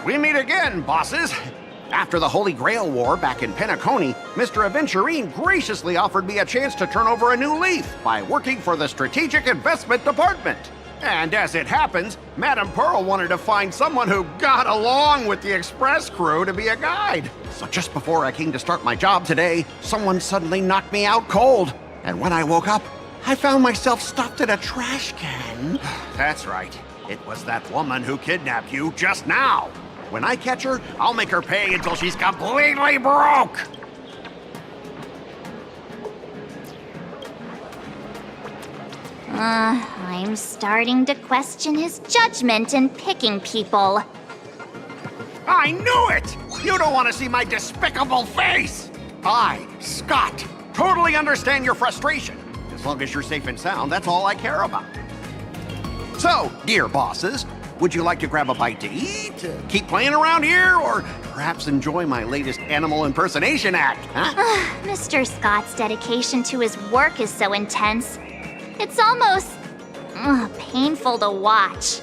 We meet again, bosses. After the Holy Grail War back in Penacony, Mr. Aventurine graciously offered me a chance to turn over a new leaf by working for the Strategic Investment Department. And as it happens, Madame Pearl wanted to find someone who got along with the Express crew to be a guide. So just before I came to start my job today, someone suddenly knocked me out cold. And when I woke up, I found myself stuffed in a trash can. That's right. It was that woman who kidnapped you just now. When I catch her, I'll make her pay until she's completely broke. I'm starting to question his judgment in picking people. I knew it! You don't want to see my despicable face! I, Scott, totally understand your frustration. As long as you're safe and sound, that's all I care about. So, dear bosses, would you like to grab a bite to eat, keep playing around here, or perhaps enjoy my latest animal impersonation act, huh? Mr. Scott's dedication to his work is so intense. It's almost painful to watch.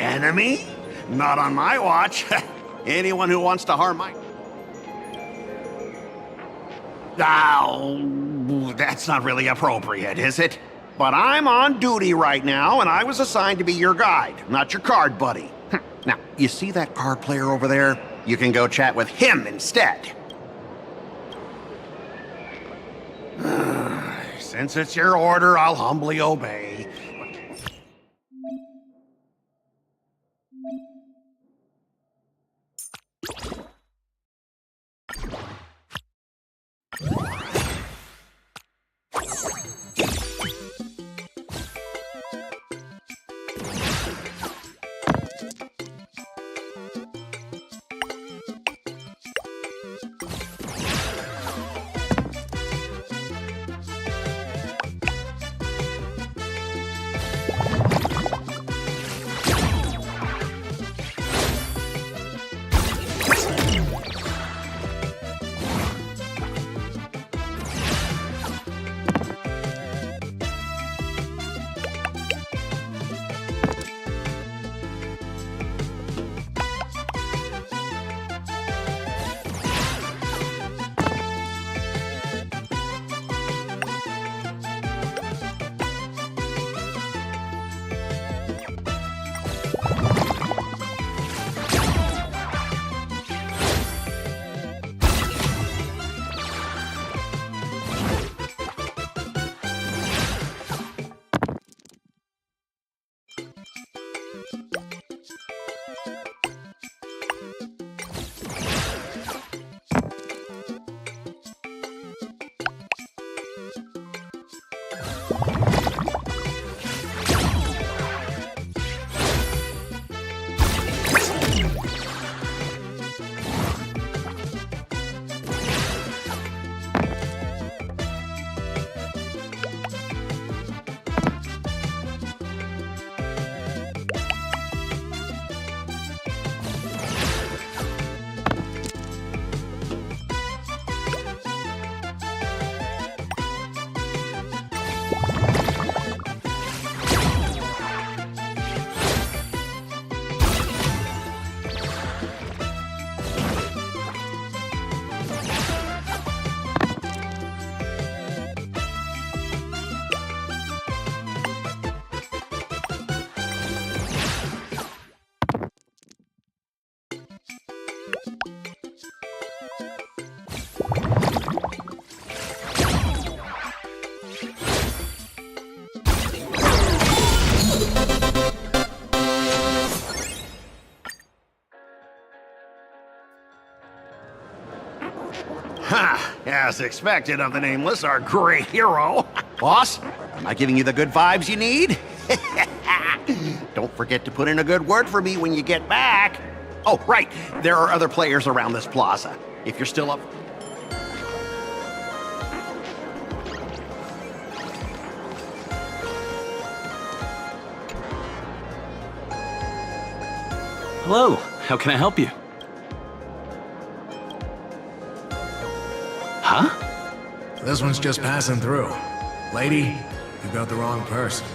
Enemy? Not on my watch. Anyone who wants to harm my... Oh, that's not really appropriate, is it? But I'm on duty right now, and I was assigned to be your guide, not your card buddy. Now, you see that card player over there? You can go chat with him instead. Since it's your order, I'll humbly obey. As expected of the Nameless, our great hero. Boss, am I giving you the good vibes you need? Don't forget to put in a good word for me when you get back. Oh, right. There are other players around this plaza. If you're still up... Hello, how can I help you? Huh? This one's just passing through. Lady, you got the wrong person.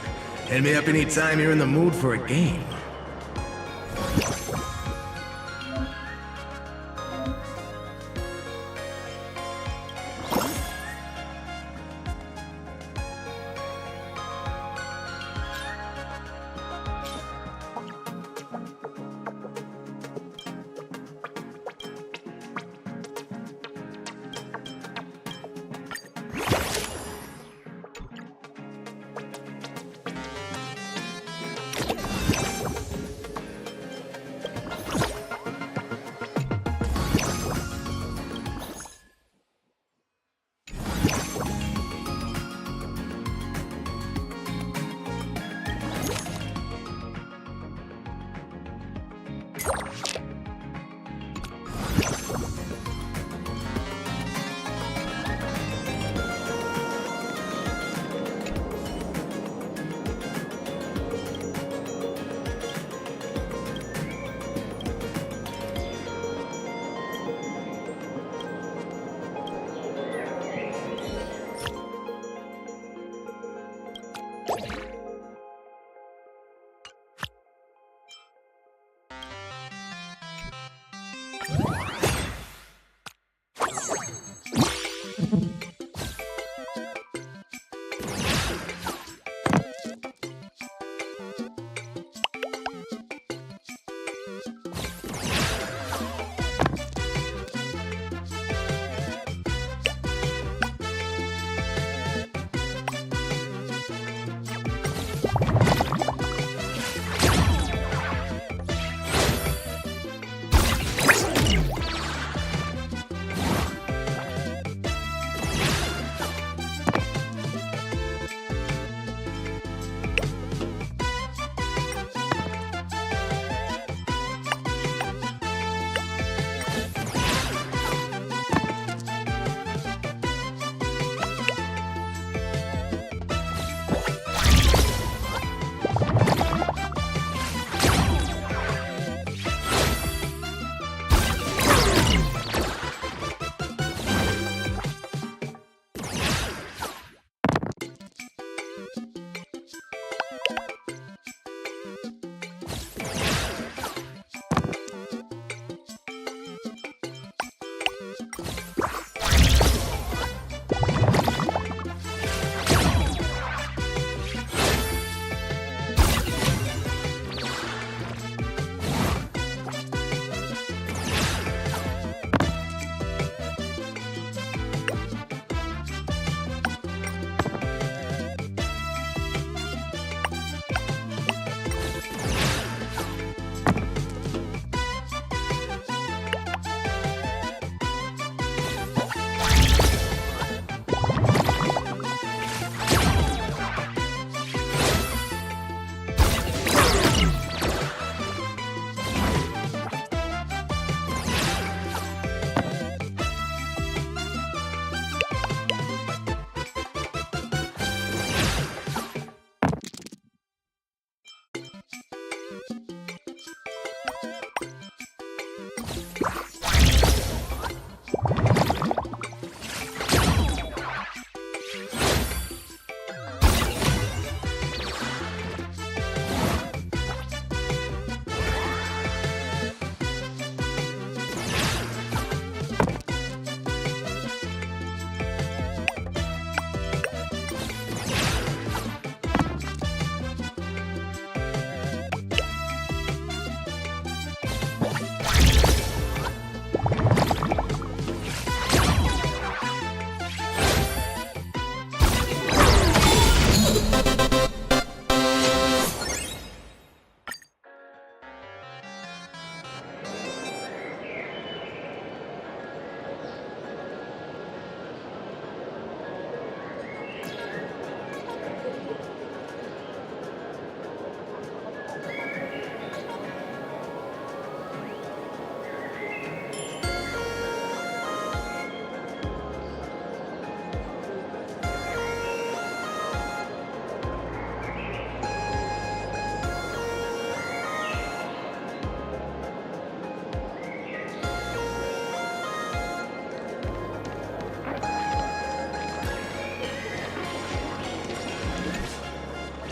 Hit me up anytime you're in the mood for a game.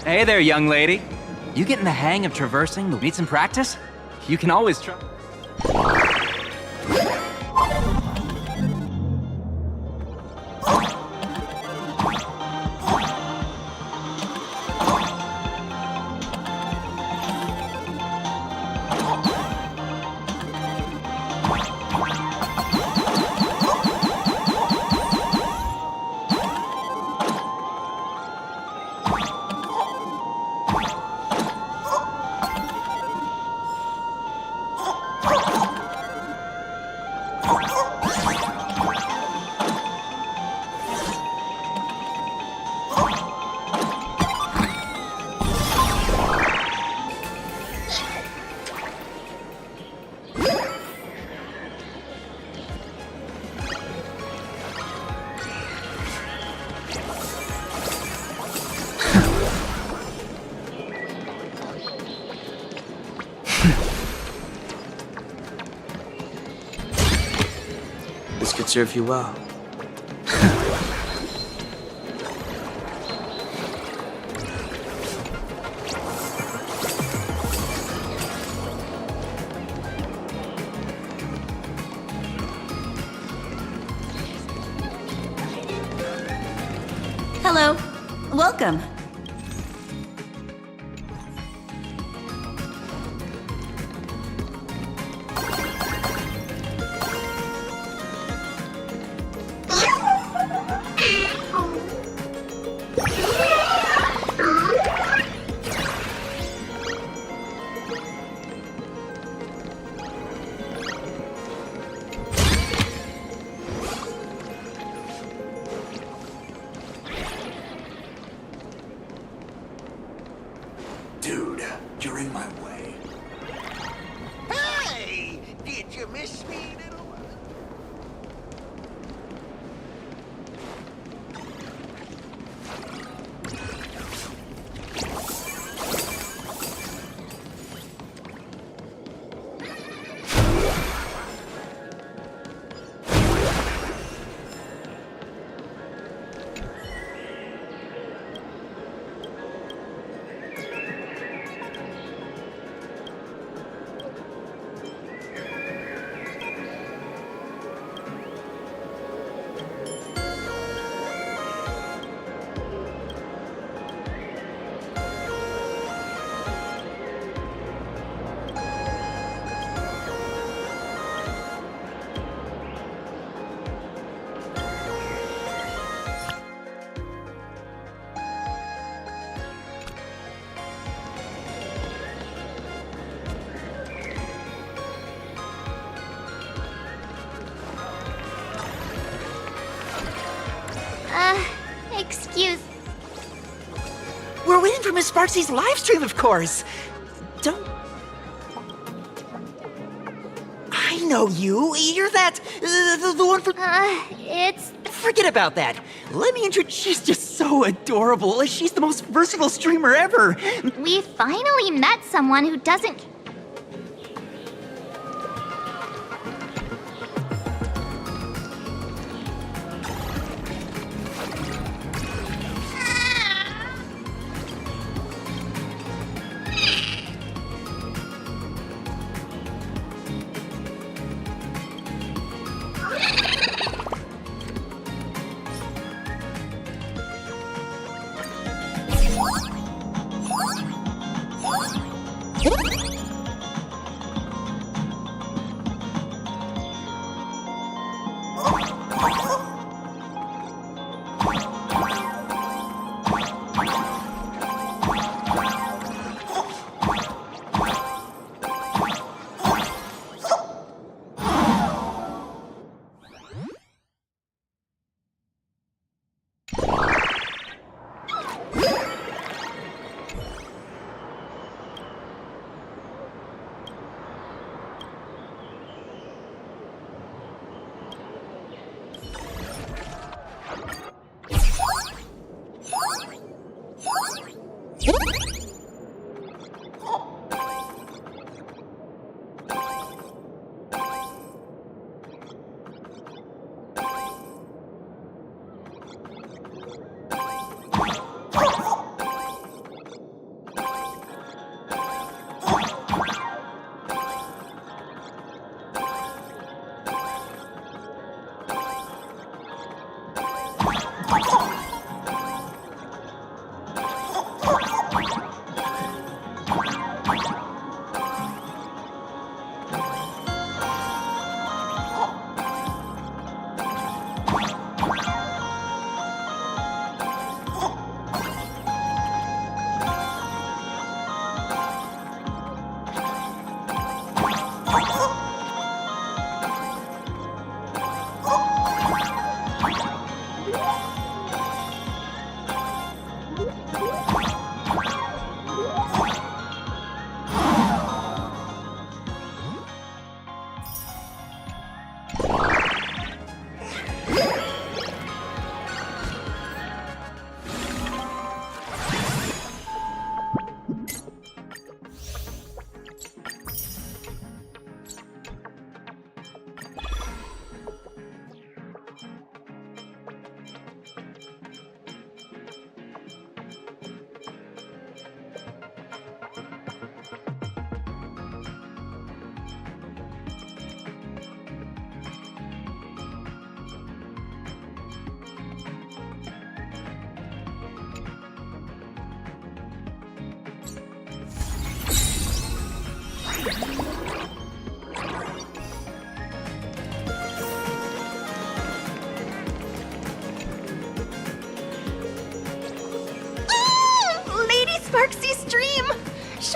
Hey there, young lady. You getting the hang of traversing the need some practice? You can always try. This could serve you well. Hello. Welcome. Dude, you're in my way. Hey! Did you miss me, little one? Excuse. We're waiting for Miss Sparksy's live stream, of course. Don't. I know you. You're that. The one for. It's. Forget about that. Let me introduce. She's just so adorable. She's the most versatile streamer ever. We finally met someone who doesn't.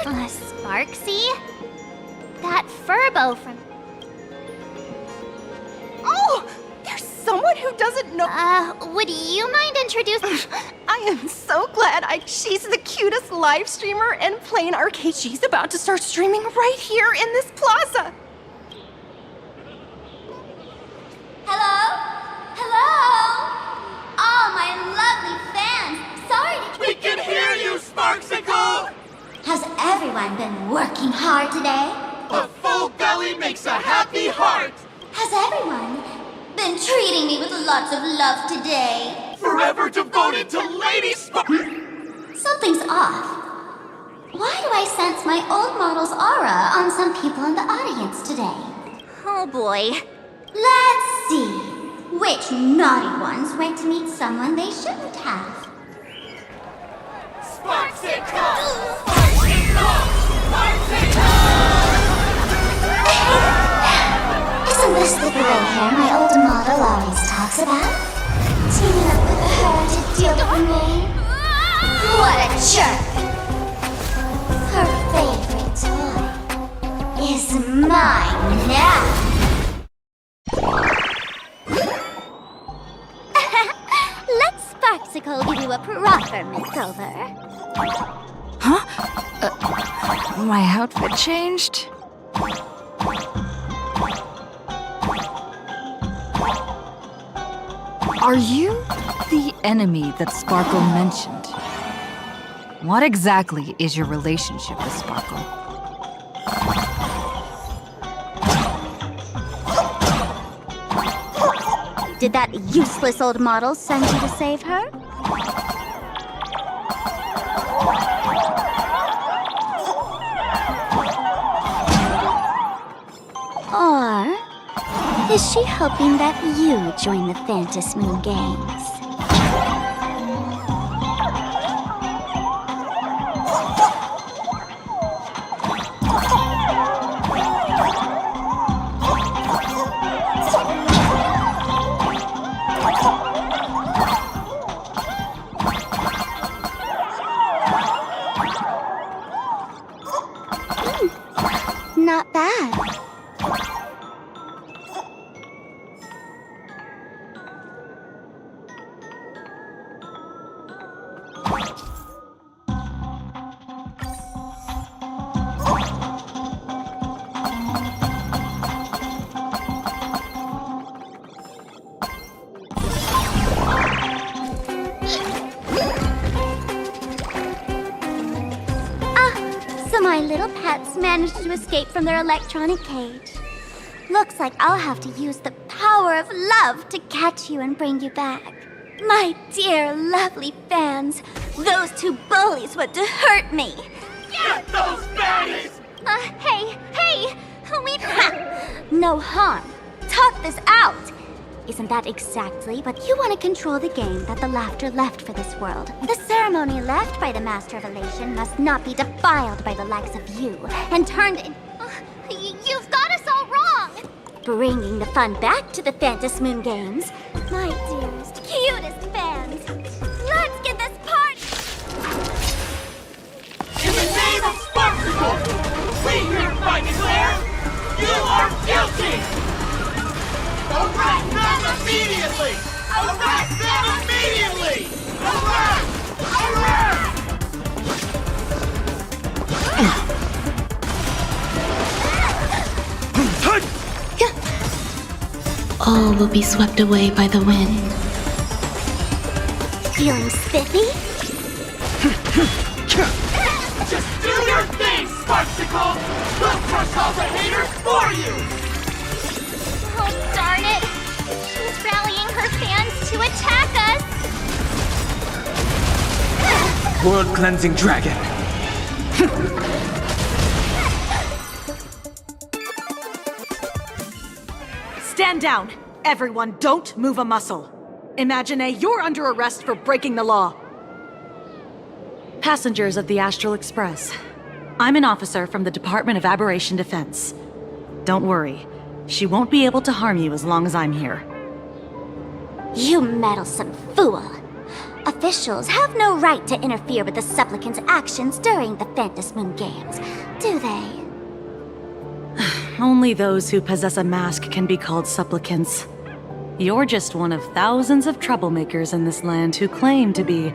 Sparksy? That Furbo from... Oh! There's someone who doesn't know... would you mind introducing... I am so glad she's the cutest live streamer and playing arcade. She's about to start streaming right here in this plaza. Hello? Hello? Oh, my lovely fans. Sorry to... We can hear you, Sparksicle! Has everyone been working hard today? A full belly makes a happy heart! Has everyone been treating me with lots of love today? Forever devoted to Lady Spark... Something's off. Why do I sense my old model's aura on some people in the audience today? Oh boy. Let's see. Which naughty ones went to meet someone they shouldn't have? Sparksicle! Sparksicle! Sparksicle! Isn't this the gray hair my old model always talks about? Teaming up with her to deal with me? What a jerk! Her favorite toy is mine now! Let Sparksicle give you a proper makeover. Huh? My outfit changed? Are you the enemy that Sparkle mentioned? What exactly is your relationship with Sparkle? Did that useless old model send you to save her? Or is she hoping that you join the Phantom Moon Games? Not bad. So my little pets managed to escape from their electronic cage. Looks like I'll have to use the power of love to catch you and bring you back. My dear, lovely fans, those two bullies want to hurt me. Get those baddies! Hey! No harm. Talk this out. Isn't that exactly what you want to control the game that the laughter left for this world? The ceremony left by the Master of Elation must not be defiled by the likes of you and turned in... You've got us all wrong! Bringing the fun back to the Phantom Moon Games. My dearest, cutest fans. Let's get this party... In the name of Sparksicle, we hereby declare you are guilty! Arrest them immediately! Arrest them immediately! Arrest! Arrest! All will be swept away by the wind. Feeling spiffy? Just do your thing, Sparksicle! We'll crush all the haters for you! Oh, darn it! She's rallying her fans to attack us! World-cleansing dragon. Stand down! Everyone, don't move a muscle. Imagine you're under arrest for breaking the law. Passengers of the Astral Express. I'm an officer from the Department of Aberration Defense. Don't worry. She won't be able to harm you as long as I'm here. You meddlesome fool! Officials have no right to interfere with the supplicants' actions during the Phantasmoon Games, do they? Only those who possess a mask can be called supplicants. You're just one of thousands of troublemakers in this land who claim to be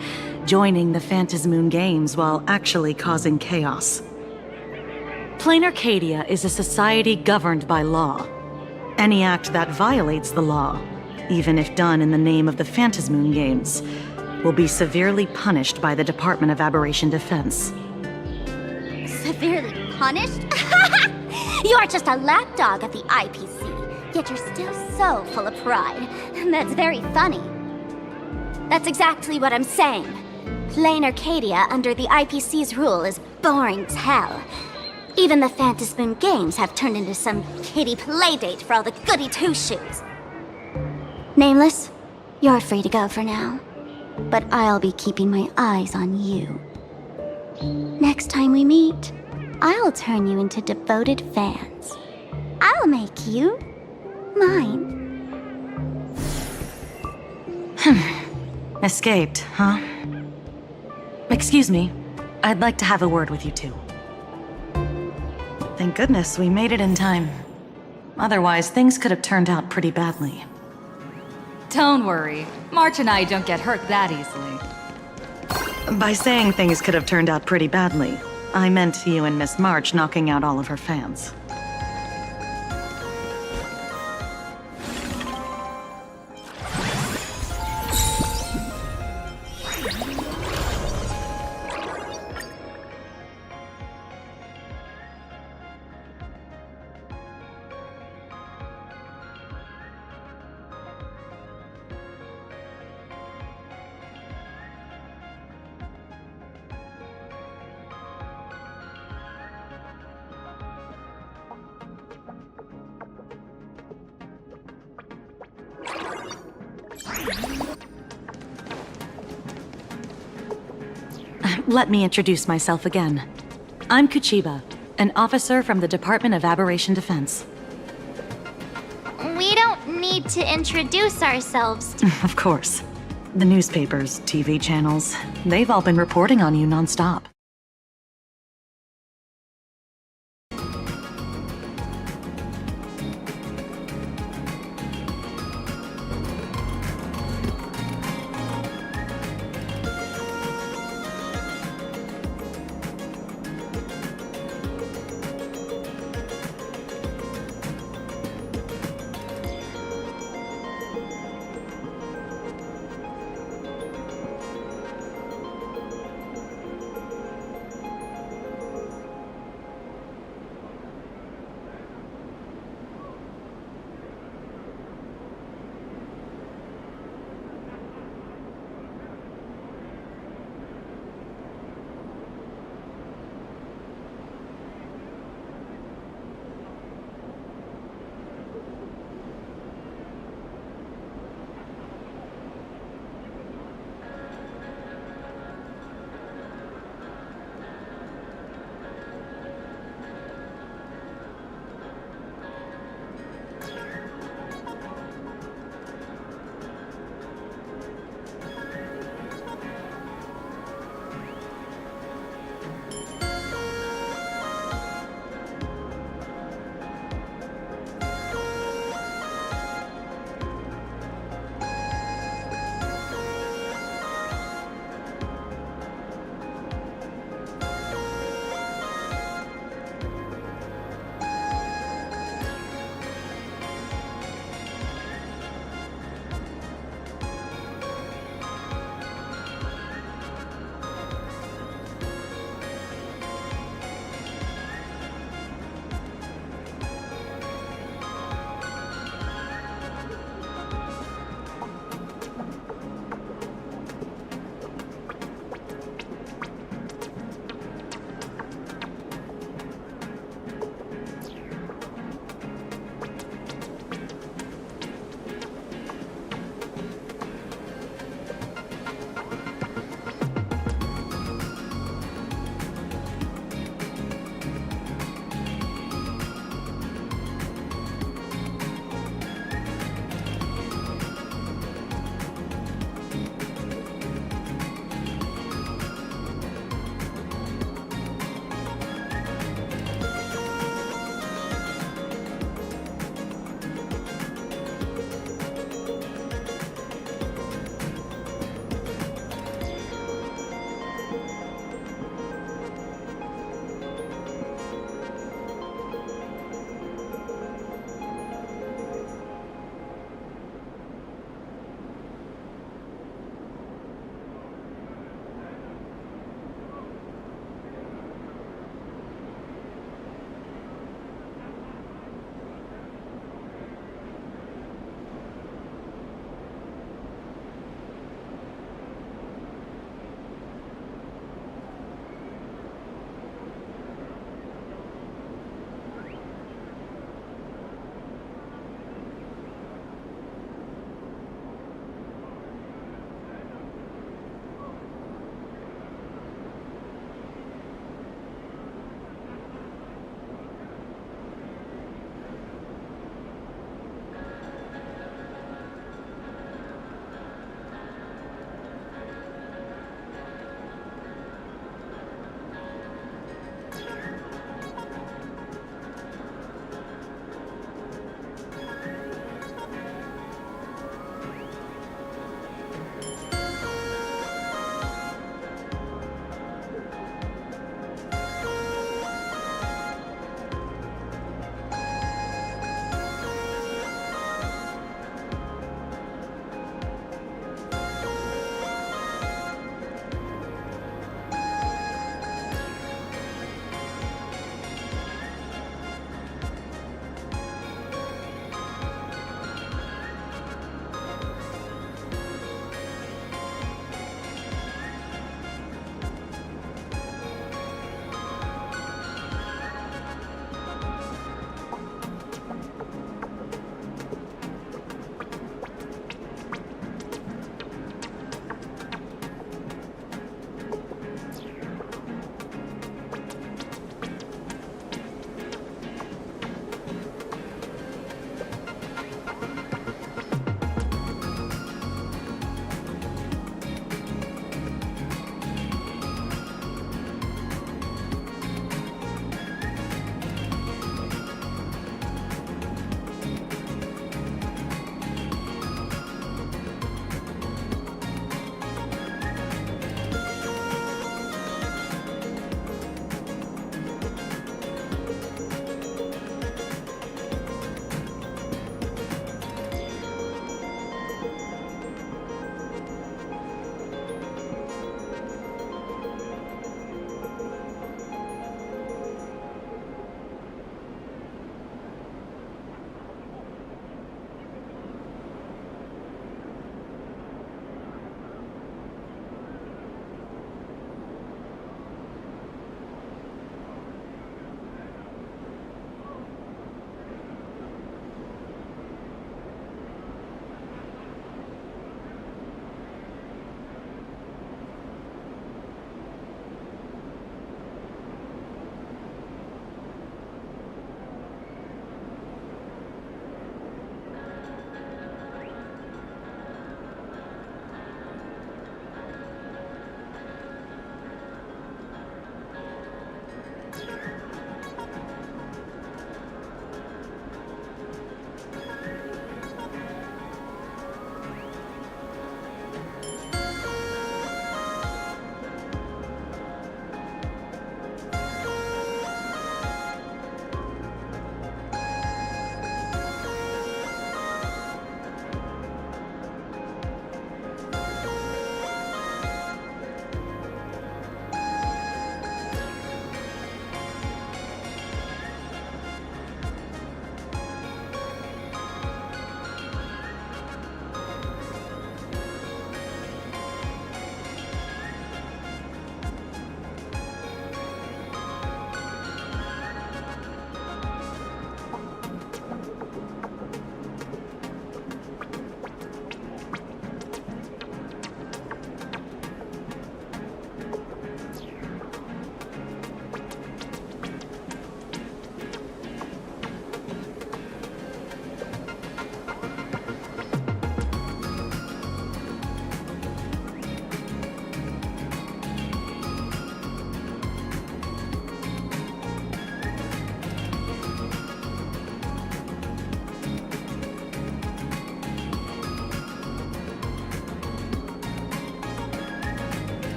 joining the Phantasmoon Games while actually causing chaos. Plain Arcadia is a society governed by law. Any act that violates the law, even if done in the name of the Phantasmoon Games, will be severely punished by the Department of Aberration Defense. Severely punished? You're just a lapdog of the IPC, yet you're still so full of pride. That's very funny. That's exactly what I'm saying. Plain Arcadia under the IPC's rule is boring as hell. Even the Phantasmoon Games have turned into some kiddie playdate for all the goody two-shoes. Nameless, you're free to go for now. But I'll be keeping my eyes on you. Next time we meet, I'll turn you into devoted fans. I'll make you mine. Escaped, huh? Excuse me. I'd like to have a word with you two. Thank goodness we made it in time. Otherwise, things could have turned out pretty badly. Don't worry. March and I don't get hurt that easily. By saying things could have turned out pretty badly, I meant you and Miss March knocking out all of her fans. Let me introduce myself again. I'm Kuchiba, an officer from the Department of Aberration Defense. We don't need to introduce ourselves. Of course. The newspapers, TV channels, they've all been reporting on you nonstop.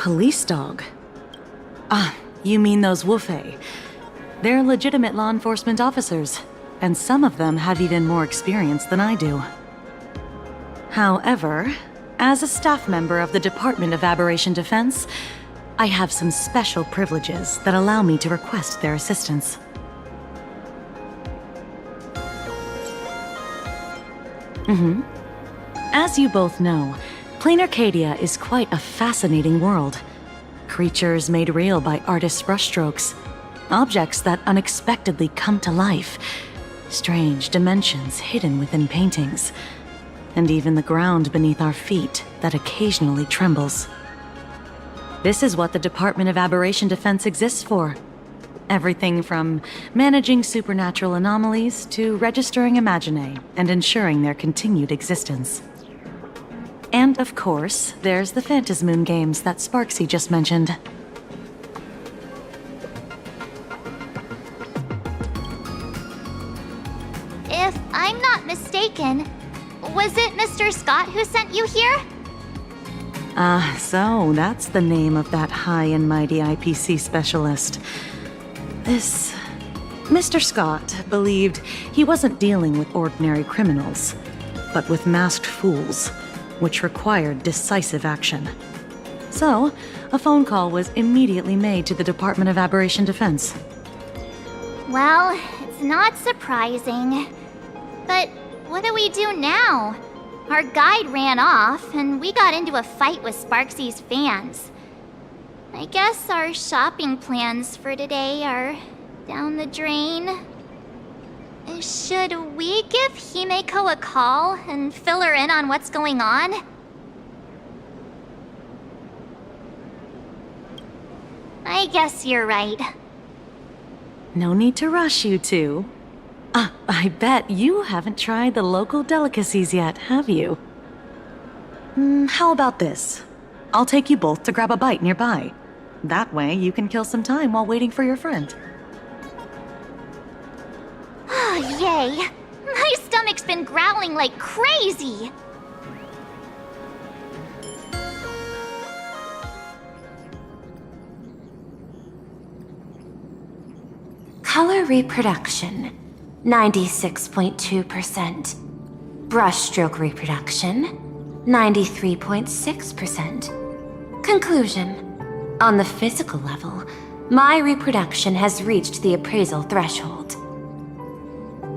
police dog? Ah, you mean those Wufei. They're legitimate law enforcement officers, and some of them have even more experience than I do. However, as a staff member of the Department of Aberration Defense, I have some special privileges that allow me to request their assistance. As you both know, Plain Arcadia is quite a fascinating world. Creatures made real by artists' brushstrokes, objects that unexpectedly come to life, strange dimensions hidden within paintings, and even the ground beneath our feet that occasionally trembles. This is what the Department of Aberration Defense exists for. Everything from managing supernatural anomalies to registering Imaginae and ensuring their continued existence. And of course, there's the Phantasmoon games that Sparksy just mentioned. If I'm not mistaken, was it Mr. Scott who sent you here? So that's the name of that high and mighty IPC specialist. This Mr. Scott believed he wasn't dealing with ordinary criminals, but with masked fools, which required decisive action. So, a phone call was immediately made to the Department of Aberration Defense. Well, it's not surprising. But what do we do now? Our guide ran off, and we got into a fight with Sparksy's fans. I guess our shopping plans for today are down the drain. Should we give Himeko a call and fill her in on what's going on? I guess you're right. No need to rush, you two. I bet you haven't tried the local delicacies yet, have you? How about this? I'll take you both to grab a bite nearby. That way, you can kill some time while waiting for your friend. Oh, yay! My stomach's been growling like crazy! Color reproduction, 96.2%. Brushstroke reproduction, 93.6%. Conclusion. On the physical level, my reproduction has reached the appraisal threshold.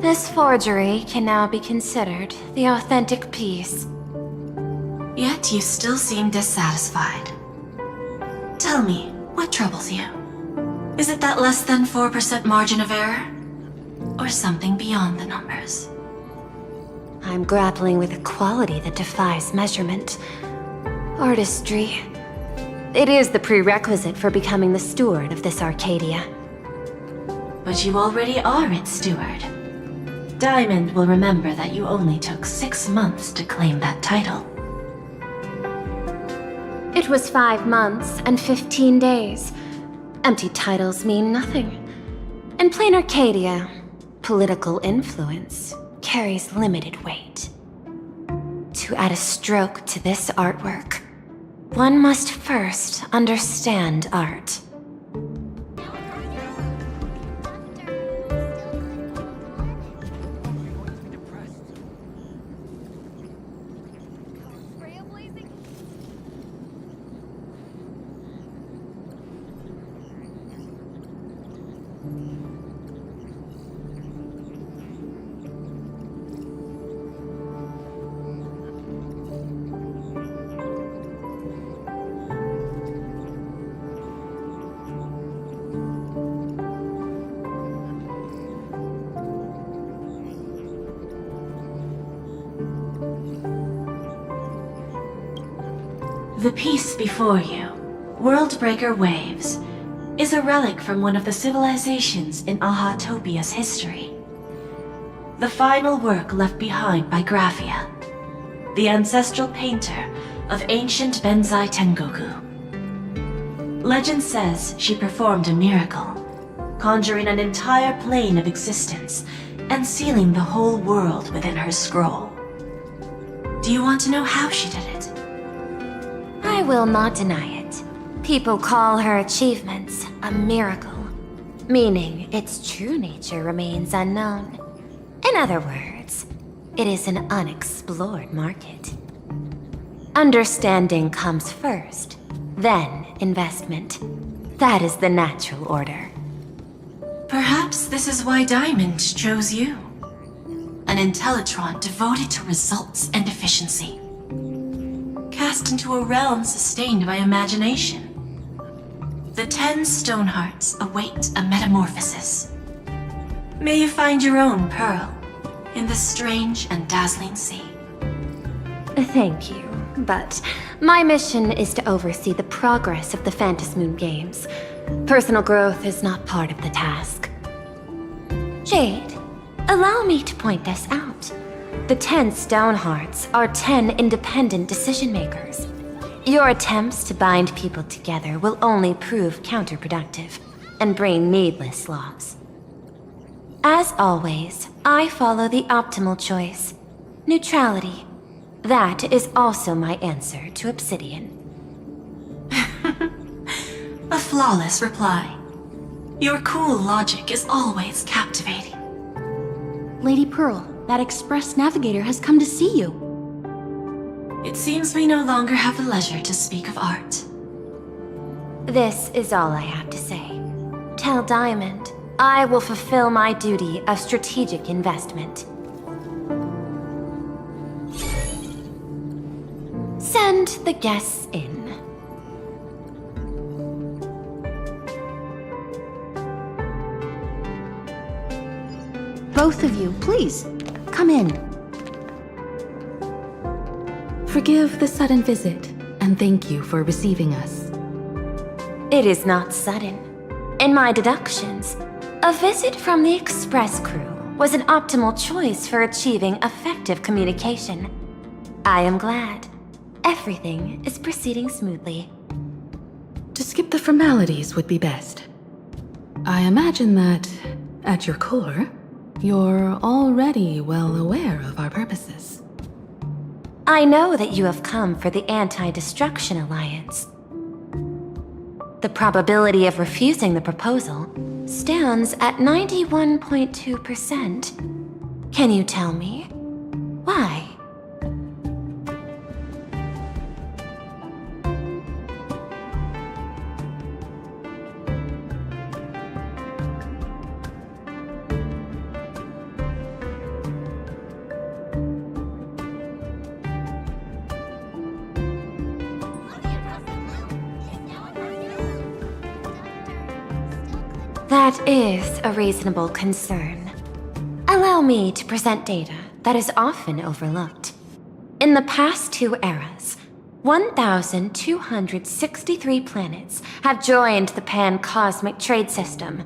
This forgery can now be considered the authentic piece. Yet you still seem dissatisfied. Tell me, what troubles you? Is it that less than 4% margin of error? Or something beyond the numbers? I'm grappling with a quality that defies measurement. Artistry. It is the prerequisite for becoming the steward of this Arcadia. But you already are its steward. Diamond will remember that you only took 6 months to claim that title. It was 5 months and 15 days. Empty titles mean nothing. In plain Arcadia, political influence carries limited weight. To add a stroke to this artwork, one must first understand art. The piece before you, Worldbreaker Waves, is a relic from one of the civilizations in Ahatopia's history. The final work left behind by Graphia, the ancestral painter of ancient Benzai Tengoku. Legend says she performed a miracle, conjuring an entire plane of existence and sealing the whole world within her scroll. Do you want to know how she did it? I will not deny it. People call her achievements a miracle, meaning its true nature remains unknown. In other words, it is an unexplored market. Understanding comes first, then investment. That is the natural order. Perhaps this is why Diamond chose you. An Intellitron devoted to results and efficiency. Cast into a realm sustained by imagination. The 10 Stonehearts await a metamorphosis. May you find your own pearl in this strange and dazzling sea. Thank you, but my mission is to oversee the progress of the Phantasmoon Games. Personal growth is not part of the task. Jade, allow me to point this out. The 10 Stonehearts are 10 independent decision-makers. Your attempts to bind people together will only prove counterproductive and bring needless loss. As always, I follow the optimal choice. Neutrality. That is also my answer to Obsidian. A flawless reply. Your cool logic is always captivating. Lady Pearl, that Express Navigator has come to see you. It seems we no longer have the leisure to speak of art. This is all I have to say. Tell Diamond, I will fulfill my duty of strategic investment. Send the guests in. Both of you, please, come in. Forgive the sudden visit, and thank you for receiving us. It is not sudden. In my deductions, a visit from the Express crew was an optimal choice for achieving effective communication. I am glad. Everything is proceeding smoothly. To skip the formalities would be best. I imagine that, at your core, you're already well aware of our purposes. I know that you have come for the Anti-Destruction Alliance. The probability of refusing the proposal stands at 91.2%. Can you tell me why? That is a reasonable concern. Allow me to present data that is often overlooked. In the past 2 eras, 1,263 planets have joined the pan-cosmic trade system,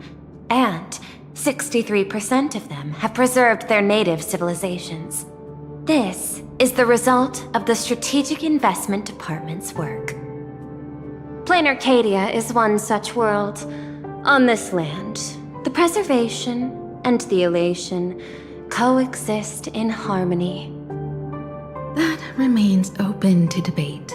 and 63% of them have preserved their native civilizations. This is the result of the Strategic Investment Department's work. Plain Arcadia is one such world. On this land, the preservation and the elation coexist in harmony. That remains open to debate.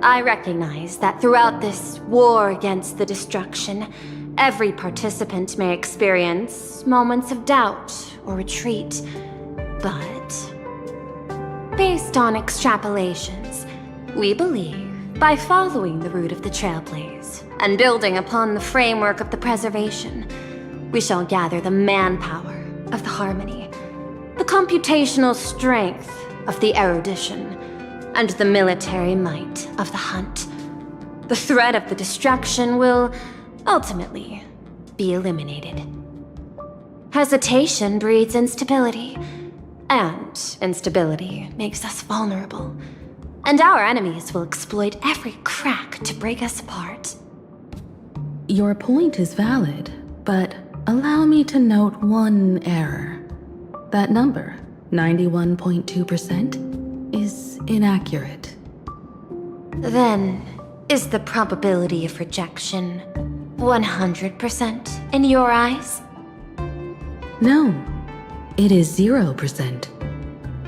I recognize that throughout this war against the destruction, every participant may experience moments of doubt or retreat. But, based on extrapolations, we believe by following the route of the Trailblaze and building upon the framework of the preservation, we shall gather the manpower of the harmony, the computational strength of the erudition, and the military might of the hunt. The threat of the destruction will ultimately be eliminated. Hesitation breeds instability, and instability makes us vulnerable. And our enemies will exploit every crack to break us apart. Your point is valid, but allow me to note one error. That number, 91.2%, is inaccurate. Then, is the probability of rejection 100% in your eyes? No, it is 0%.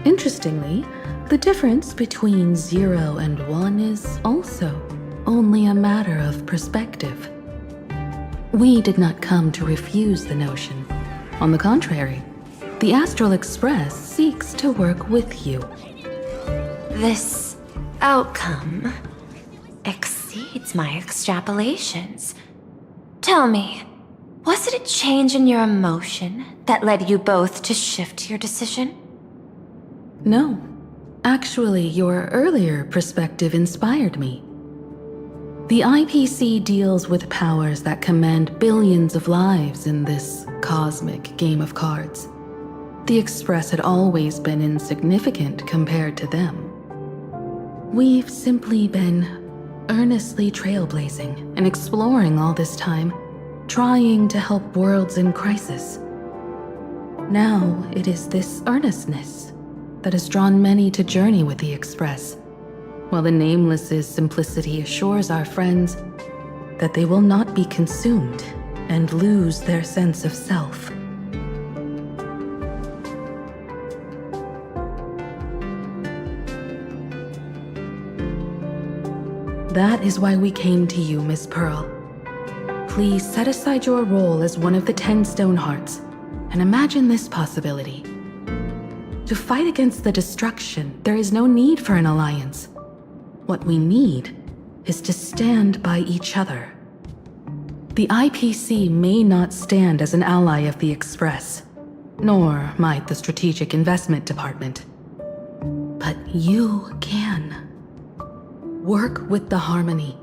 Interestingly, the difference between 0 and 1 is also only a matter of perspective. We did not come to refuse the notion. On the contrary, the Astral Express seeks to work with you. This outcome exceeds my extrapolations. Tell me, was it a change in your emotion that led you both to shift your decision? No. Actually, your earlier perspective inspired me. The IPC deals with powers that command billions of lives in this cosmic game of cards. The Express had always been insignificant compared to them. We've simply been earnestly trailblazing and exploring all this time, trying to help worlds in crisis. Now it is this earnestness that has drawn many to journey with the Express, while the Nameless's simplicity assures our friends that they will not be consumed and lose their sense of self. That is why we came to you, Miss Pearl. Please set aside your role as one of the 10 Stonehearts and imagine this possibility. To fight against the destruction, there is no need for an alliance. What we need is to stand by each other. The IPC may not stand as an ally of the Express, nor might the Strategic Investment Department. But you can. Work with the Harmony,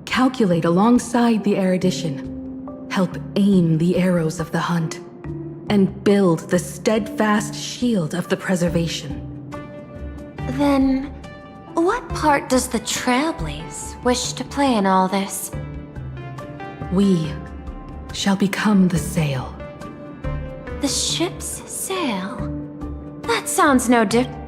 calculate alongside the erudition, help aim the arrows of the hunt, and build the steadfast shield of the preservation. Then, what part does the Trailblaze wish to play in all this? We shall become the sail. The ship's sail? That sounds no different.